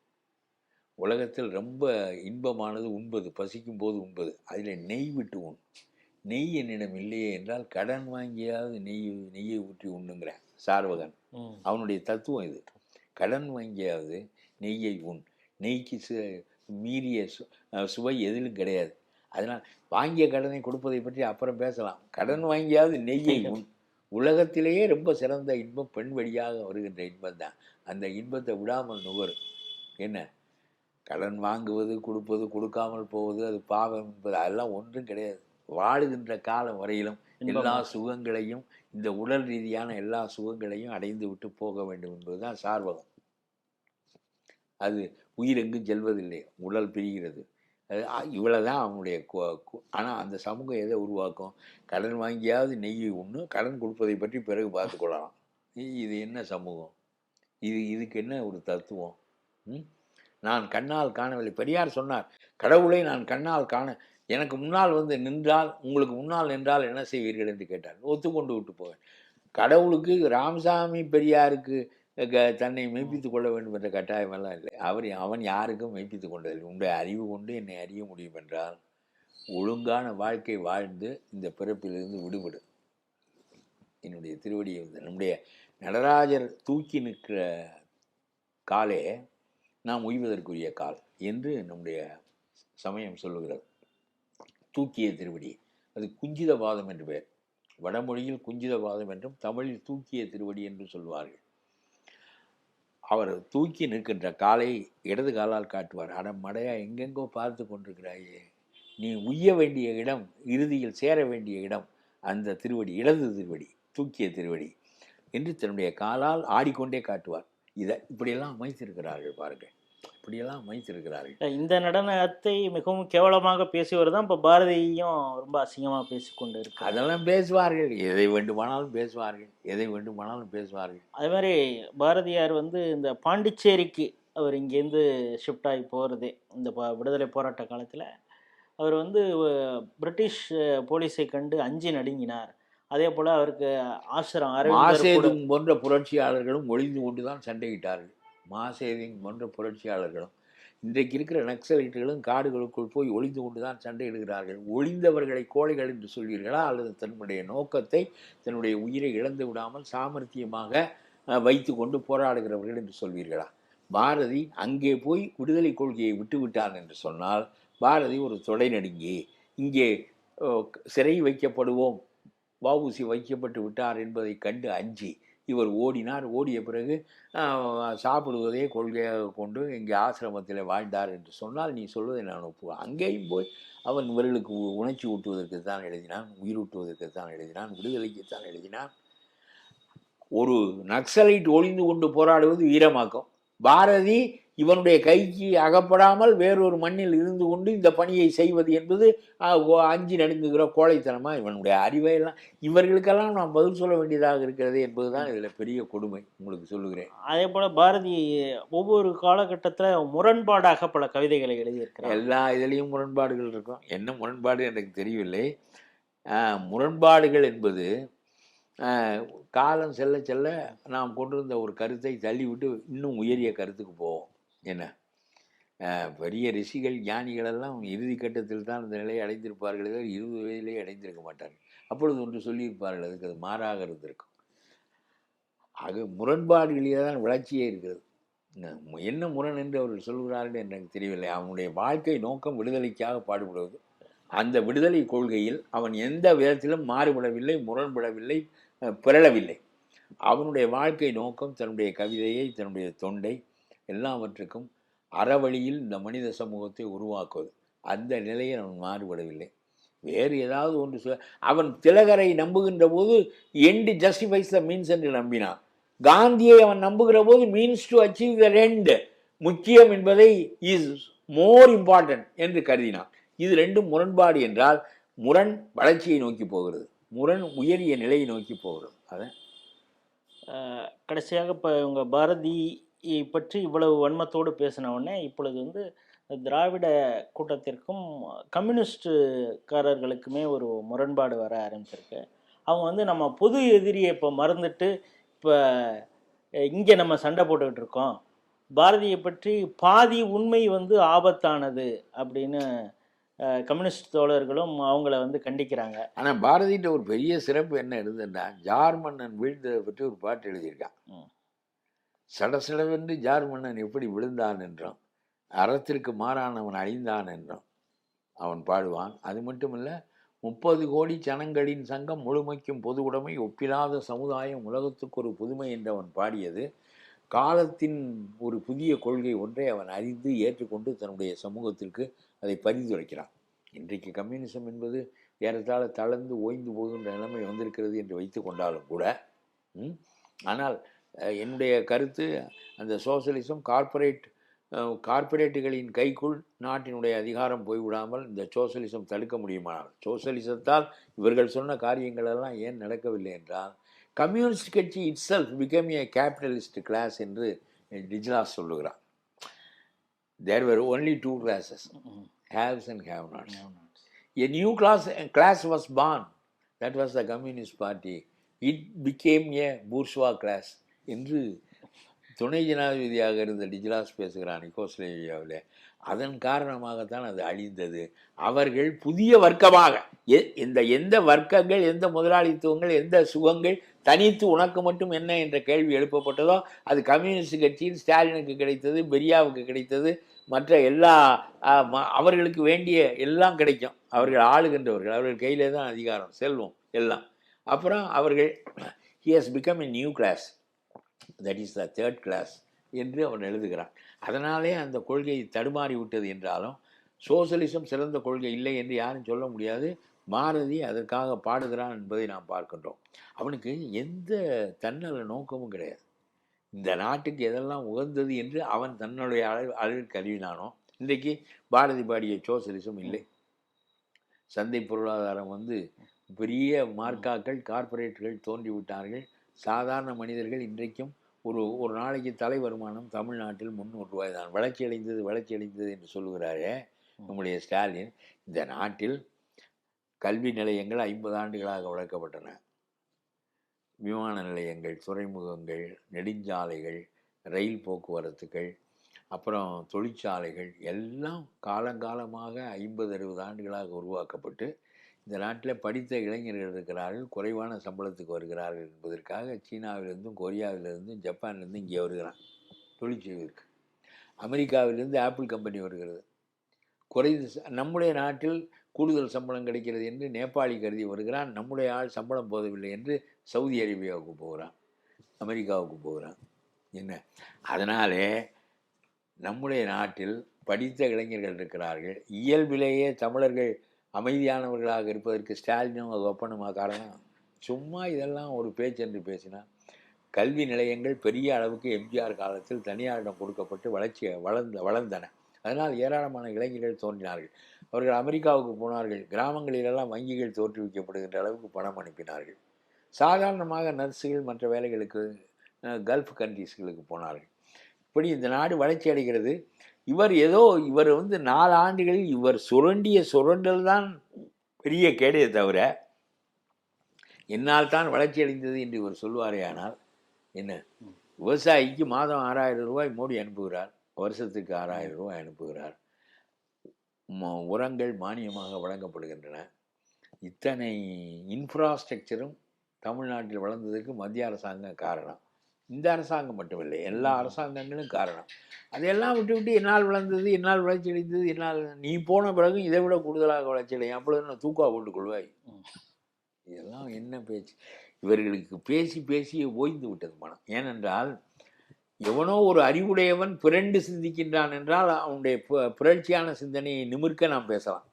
[SPEAKER 1] உலகத்தில் ரொம்ப இன்பமானது உண்பது, பசிக்கும் போது உண்பது. அதில் நெய் விட்டு உண். நெய் என்னிடம் இல்லையே என்றால் கடன் வாங்கியாவது நெய்யை ஊற்றி உண்ணுங்கிறேன் சார்வகன். அவனுடைய தத்துவம் இது. கடன் வாங்கியாவது நெய்யை உண். நெய்க்கு மீறிய சுவை எதிலும் கிடையாது. அதனால் வாங்கிய கடனை கொடுப்பதை பற்றி அப்புறம் பேசலாம். கடன் வாங்கியாவது நெய்யை உண். உலகத்திலேயே ரொம்ப சிறந்த இன்பம் பெண் வழியாக வருகின்ற இன்பம் தான். அந்த இன்பத்தை விடாமல் நுகரு. என்ன கடன் வாங்குவது, கொடுப்பது, கொடுக்காமல் போவது, அது பாவம் என்பது அதெல்லாம் ஒன்றும் கிடையாது. வாழுகின்ற காலம் வரையிலும் எல்லா சுகங்களையும், இந்த உடல் ரீதியான எல்லா சுகங்களையும் அடைந்து விட்டு போக வேண்டும் என்பதுதான் சார்வகம். அது உயிரெங்கும் செல்வதில்லை, உடல் பிரிகிறது. இவ்வளவுதான் அவனுடைய. ஆனால் அந்த சமூகம் எதை உருவாக்கும்? கடன் வாங்கியாவது நெய்யை உண்ணு, கடன் கொடுப்பதை பற்றி பிறகு பார்த்து கொள்ளலாம். இது என்ன சமூகம்? இதுக்கு என்ன ஒரு தத்துவம்? நான் கண்ணால் காணவில்லை. பெரியார் சொன்னார், கடவுளை நான் கண்ணால் காண, எனக்கு முன்னால் வந்து நின்றால், உங்களுக்கு முன்னால் நின்றால் என்ன செய்வீர்கள் என்று கேட்டார். ஒத்துக்கொண்டு விட்டு போவேன். கடவுளுக்கு ராமசாமி பெரியாருக்கு தன்னை மெய்ப்பித்துக் கொள்ள வேண்டும் என்ற கட்டாயமெல்லாம் இல்லை. அவன் யாருக்கும் மெய்ப்பித்துக் கொண்டதில்லை. உன்னுடைய அறிவு கொண்டு என்னை அறிய முடியும் என்றால் ஒழுங்கான வாழ்க்கை வாழ்ந்து இந்த பிறப்பிலிருந்து விடுபடு. என்னுடைய திருவடியை வந்து நம்முடைய நடராஜர் தூக்கி நிற்கிற காலே நாம் உய்வதற்குரிய கால் என்று நம்முடைய சமயம் சொல்லுகிறது. தூக்கிய திருவடி, அது குஞ்சித பாதம் என்று பெயர். வடமொழியில் குஞ்சித பாதம் என்றும் தமிழில் தூக்கிய திருவடி என்று சொல்வார்கள். அவர் தூக்கி நிற்கின்ற காலை இடது காலால் காட்டுவார். மடையா எங்கெங்கோ பார்த்து கொண்டிருக்கிறாயே, நீ உய்ய வேண்டிய இடம், இறுதியில் சேர வேண்டிய இடம் அந்த திருவடி, இடது திருவடி, தூக்கிய திருவடி என்று தன்னுடைய காலால் ஆடிக்கொண்டே காட்டுவார். இப்படியெல்லாம் அமைத்திருக்கிறார்கள் பாருங்கள், இப்படியெல்லாம் அமைத்திருக்கிறார்கள்.
[SPEAKER 2] இந்த நடனத்தை மிகவும் கேவலமாக பேசியவர் தான் இப்போ பாரதியும் ரொம்ப அசிங்கமாக பேசிக்கொண்டு இருக்கு.
[SPEAKER 1] அதெல்லாம் பேசுவார்கள், எதை வேண்டுமானாலும் பேசுவார்கள், எதை வேண்டுமானாலும் பேசுவார்கள்.
[SPEAKER 2] அதே மாதிரி பாரதியார் வந்து இந்த பாண்டிச்சேரிக்கு அவர் இங்கேருந்து ஷிஃப்ட் ஆகி போகிறதே இந்த விடுதலை போராட்ட காலத்தில் அவர் வந்து பிரிட்டிஷ் போலீஸை கண்டு அஞ்சி நடுங்கினார். அதே போல் அவருக்கு
[SPEAKER 1] மாசேதுங் போன்ற புரட்சியாளர்களும் ஒளிந்து கொண்டு தான் சண்டையிட்டார்கள். மாசேதுங் போன்ற புரட்சியாளர்களும் இன்றைக்கு இருக்கிற நக்சலைட்டுகளும் காடுகளுக்குள் போய் ஒளிந்து கொண்டு தான் சண்டையிடுகிறார்கள். ஒளிந்தவர்களை கோழைகள் என்று சொல்வீர்களா, அல்லது தன்னுடைய நோக்கத்தை, தன்னுடைய உயிரை இழந்து விடாமல் சாமர்த்தியமாக வைத்து கொண்டு போராடுகிறவர்கள் என்று சொல்வீர்களா? பாரதி அங்கே போய் விடுதலை கொள்கையை விட்டுவிட்டான் என்று சொன்னால் பாரதி ஒரு தொடை நடுங்கி, இங்கே சிறை வைக்கப்படுவோம், வஉசி வைக்கப்பட்டு விட்டார் என்பதை கண்டு அஞ்சி இவர் ஓடினார். ஓடிய பிறகு சாப்பிடுவதே கொள்கையாக கொண்டு இங்கே ஆசிரமத்தில் வாழ்ந்தார் என்று சொன்னால் நீ சொல்வதை நான் ஒப்புவேன். அங்கேயும் போய் அவன் இவர்களுக்கு உணர்ச்சி ஊட்டுவதற்கு தான் எழுதினான், உயிரூட்டுவதற்கு தான் எழுதினான், விடுதலைக்கு தான் எழுதினான். ஒரு நக்சலைட் ஒளிந்து கொண்டு போராடுவது வீரமாக்கும். பாரதி இவனுடைய கைக்கு அகப்படாமல் வேறொரு மண்ணில் இருந்து கொண்டு இந்த பணியை செய்வது என்பது அஞ்சி நடுங்குகிற கோழைத்தனமா? இவனுடைய அறிவையெல்லாம் இவர்களுக்கெல்லாம் நாம் பதில் சொல்ல வேண்டியதாக இருக்கிறது என்பதுதான் இதில் பெரிய கொடுமை. உங்களுக்கு சொல்லுகிறேன்.
[SPEAKER 2] அதே போல் பாரதி ஒவ்வொரு காலகட்டத்தில் முரண்பாடாக பல கவிதைகளை எழுதியிருக்கிறார்.
[SPEAKER 1] எல்லா இதுலேயும் முரண்பாடுகள் இருக்கும். என்ன முரண்பாடு எனக்கு தெரியவில்லை. முரண்பாடுகள் என்பது காலம் செல்ல செல்ல நாம் கொண்டிருந்த ஒரு கருத்தை தள்ளிவிட்டு இன்னும் உயரிய கருத்துக்கு போவோம். என்ன பெரிய ரிஷிகள் ஞானிகளெல்லாம் இறுதி கட்டத்தில் தான் அந்த நிலையை அடைந்திருப்பார்கள், 20 வயதிலேயே அடைந்திருக்க மாட்டார்கள். அப்பொழுது ஒன்று சொல்லியிருப்பார்கள், அதுக்கு அது மாறாக இருந்திருக்கும். ஆக முரண்பாடுகளிலே தான் வளர்ச்சியே இருக்கிறது. என்ன முரண் என்று அவர்கள் சொல்கிறார்கள் என்று எனக்கு தெரியவில்லை. அவனுடைய வாழ்க்கை நோக்கம் விடுதலைக்காக பாடுபடுவது. அந்த விடுதலை கொள்கையில் அவன் எந்த விதத்திலும் மாறுபடவில்லை, முரண்படவில்லை, பிறழவில்லை. அவனுடைய வாழ்க்கை நோக்கம் தன்னுடைய கவிதையை, தன்னுடைய தொண்டை எல்லாவற்றுக்கும் அறவழியில் இந்த மனித சமூகத்தை உருவாக்குவது. அந்த நிலையில் அவன் மாறுபடவில்லை. வேறு ஏதாவது ஒன்று அவன் திலகரை நம்புகின்ற போது எண்ட் ஜஸ்டிஃபைஸ் த மீன்ஸ் என்று நம்பினான். காந்தியை அவன் நம்புகிற போது means to achieve the end முக்கியம் என்பதை இஸ் மோர் இம்பார்ட்டன்ட் என்று கருதினான். இது ரெண்டும் முரண்பாடு என்றால் முரண் வளர்ச்சியை நோக்கி போகிறது, முரண் உயரிய நிலையை நோக்கி போகிறது. அதான்
[SPEAKER 2] கடைசியாக இப்போ இவங்க பாரதியை பற்றி இவ்வளவு வன்மத்தோடு பேசின உடனே இப்பொழுது வந்து திராவிட கூட்டத்திற்கும் கம்யூனிஸ்டுக்காரர்களுக்குமே ஒரு முரண்பாடு வர ஆரம்பிச்சிருக்கு. அவங்க வந்து நம்ம பொது எதிரியை இப்போ மறந்துட்டு இப்போ இங்கே நம்ம சண்டை போட்டுக்கிட்டு இருக்கோம், பாரதியை பற்றி பாதி உண்மை வந்து ஆபத்தானது அப்படின்னு கம்யூனிஸ்ட் தோழர்களும் அவங்கள வந்து கண்டிக்கிறாங்க.
[SPEAKER 1] ஆனால் பாரதிகிட்ட ஒரு பெரிய சிறப்பு என்ன இருந்ததுன்னா, ஜார் மன்னன் வீழ்ந்ததை பற்றி ஒரு பாட்டு எழுதியிருக்கான். சடசடவென்று ஜார் மன்னன் எப்படி விழுந்தான் என்றும், அறத்திற்கு மாறானவன் அழிந்தான் என்றும் அவன் பாடுவான். அது மட்டுமல்ல, 30 கோடி ஜனங்களின் சங்கம் முழுமைக்கும் பொது உடைமை, ஒப்பிலாத சமுதாயம் உலகத்துக்கு ஒரு புதுமை என்று அவன் பாடியது காலத்தின் ஒரு புதிய கொள்கை ஒன்றை அவன் அறிந்து ஏற்றுக்கொண்டு தன்னுடைய சமூகத்திற்கு அதை பரிந்துரைக்கிறான். இன்றைக்கு கம்யூனிசம் என்பது ஏறத்தாழ தளர்ந்து ஓய்ந்து போகின்ற நிலைமை வந்திருக்கிறது என்று வைத்து கொண்டாலும் கூட, ஆனால் என்னுடைய கருத்து, அந்த சோசலிசம் கார்ப்பரேட்டுகளின் கைக்குள் நாட்டினுடைய அதிகாரம் போய்விடாமல் இந்த சோசலிசம் தடுக்க முடியுமானால், சோசலிசத்தால் இவர்கள் சொன்ன காரியங்கள் எல்லாம் ஏன் நடக்கவில்லை என்றால், கம்யூனிஸ்ட் கட்சி itself become a capitalist class என்று டிஜ்லாஸ் சொல்லுகிறார். There were only two classes, haves and have-nots. A new class was born. That was the Communist Party. It became a bourgeois class என்று துணை ஜனாதிபதியாக இருந்த டிஜ்லாஸ் பேசுகிறான் யுகோஸ்லேவியாவில். அதன் காரணமாகத்தான் அது அழிந்தது. அவர்கள் புதிய வர்க்கமாக எந்த வர்க்கங்கள், எந்த முதலாளித்துவங்கள், எந்த சுகங்கள் தனித்து உனக்கு மட்டும் என்ன என்ற கேள்வி எழுப்பப்பட்டதோ அது கம்யூனிஸ்ட் கட்சியில் ஸ்டாலினுக்கு கிடைத்தது, பெரியாவுக்கு கிடைத்தது, மற்ற எல்லா அவர்களுக்கு வேண்டிய எல்லாம் கிடைக்கும். அவர்கள் ஆளுகின்றவர்கள், அவர்கள் கையிலே தான் அதிகாரம், செல்வம் எல்லாம். அப்புறம் அவர்கள் he has become a new class, that is the third class என்று அவன் எழுதுகிறான். அதனாலே அந்த கொள்கை தடுமாறி விட்டது என்றாலும் சோசலிசம் சிறந்த கொள்கை இல்லை என்று யாரும் சொல்ல முடியாது. பாரதி அதற்காக பாடுகிறான் என்பதை நாம் பார்க்கின்றோம். அவனுக்கு எந்த தன்னல நோக்கமும் கிடையாது. இந்த நாட்டுக்கு எதெல்லாம் உகந்தது என்று அவன் தன்னுடைய அளவிற்கு அறிவினானோ. இன்றைக்கு பாரதி பாடிய சோசலிசம் இல்லை. சந்தை பொருளாதாரம் வந்து பெரிய மார்க்காக்கள், கார்ப்பரேட்டுகள் தோன்றிவிட்டார்கள். சாதாரண மனிதர்கள் இன்றைக்கும் ஒரு நாளைக்கு தலை வருமானம் தமிழ்நாட்டில் 300 ரூபாய் தான். வளர்ச்சி அடைந்தது என்று சொல்லுகிறாரே நம்முடைய ஸ்டாலின். இந்த நாட்டில் கல்வி நிலையங்கள் 50 ஆண்டுகளாக வளர்க்கப்பட்டன. விமான நிலையங்கள், துறைமுகங்கள், நெடுஞ்சாலைகள், ரயில் போக்குவரத்துகள், அப்புறம் தொழிற்சாலைகள் எல்லாம் காலங்காலமாக 50-60 ஆண்டுகளாக உருவாக்கப்பட்டு இந்த நாட்டில் படித்த இளைஞர்கள் இருக்கிறார்கள், குறைவான சம்பளத்துக்கு வருகிறார்கள் என்பதற்காக சீனாவிலிருந்தும், கொரியாவிலிருந்தும், ஜப்பான்லேருந்து இங்கே வருகிறான் தொழில் செய்வதற்கு. அமெரிக்காவிலிருந்து ஆப்பிள் கம்பெனி வருகிறது. நம்முடைய நாட்டில் கூடுதல் சம்பளம் கிடைக்கிறது என்று நேபாளி கருதி வருகிறான். நம்முடைய ஆள் சம்பளம் போதவில்லை என்று சவுதி அரேபியாவுக்கு போகிறான், அமெரிக்காவுக்கு போகிறான். என்ன அதனாலே நம்முடைய நாட்டில் படித்த இளைஞர்கள் இருக்கிறார்கள். இயல்பிலேயே தமிழர்கள் அமைதியானவர்களாக இருப்பதற்கு ஸ்டாலினும் அது ஒப்பனுமா காரணம்? சும்மா இதெல்லாம் ஒரு பேச்சென்று பேசினா. கல்வி நிலையங்கள் பெரிய அளவுக்கு எம்ஜிஆர் காலத்தில் தனியாரிடம் கொடுக்கப்பட்டு வளர்ந்தன. அதனால் ஏராளமான இளைஞர்கள் தோன்றினார்கள். அவர்கள் அமெரிக்காவுக்கு போனார்கள். கிராமங்களிலெல்லாம் வங்கிகள் தோற்றுவிக்கப்படுகின்ற அளவுக்கு பணம் அனுப்பினார்கள். சாதாரணமாக நர்ஸுகள் மற்ற வேலைகளுக்கு கல்ஃப் கண்ட்ரீஸ்களுக்கு போனார்கள். இப்படி இந்த நாடு வளர்ச்சி அடைகிறது. இவர் 4 ஆண்டுகளில் இவர் சுரண்டிய சுரண்டல் தான் பெரிய கேடே தவிர என்னால் தான் வளர்ச்சி அடைந்தது என்று இவர் சொல்வாரே. ஆனால் என்ன, விவசாயிக்கு மாதம் 6000 ரூபாய் மோடி அனுப்புகிறார், வருஷத்துக்கு 6000 ரூபாய் அனுப்புகிறார். உரங்கள் மானியமாக வழங்கப்படுகின்றன. இத்தனை இன்ஃப்ராஸ்ட்ரக்சரும் தமிழ்நாட்டில் வளர்ந்ததுக்கு மத்திய அரசாங்கம் காரணம். இந்த அரசாங்கம் மட்டுமில்லை, எல்லா அரசாங்கங்களும் காரணம். அதையெல்லாம் விட்டு என்னால் வளர்ந்தது, என்னால் வளர்ச்சி அடைந்தது, என்னால் நீ போன பிறகு இதை விட கூடுதலாக வளர்ச்சி அடையும், அப்பொழுது நான் தூக்கா போட்டுக் கொள்வாய். இதெல்லாம் என்ன பேச்சு? இவர்களுக்கு பேசி பேசி ஓய்ந்து விட்டது மனம். ஏனென்றால் எவனோ ஒரு அறிவுடையவன் பிறண்டு சிந்திக்கின்றான் என்றால் அவனுடைய புரட்சியான சிந்தனையை நிமிர்க்க நாம் பேசலாம்.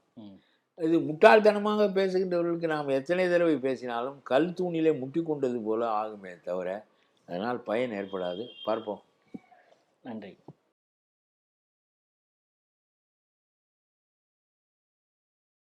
[SPEAKER 1] இது முட்டாள்தனமாக பேசுகின்றவர்களுக்கு நாம் எத்தனை தடவை பேசினாலும் கல் தூணிலே முட்டி கொண்டது போல ஆகுமே தவிர அதனால் பயன் ஏற்படாது. பார்ப்போம்.
[SPEAKER 2] நன்றி.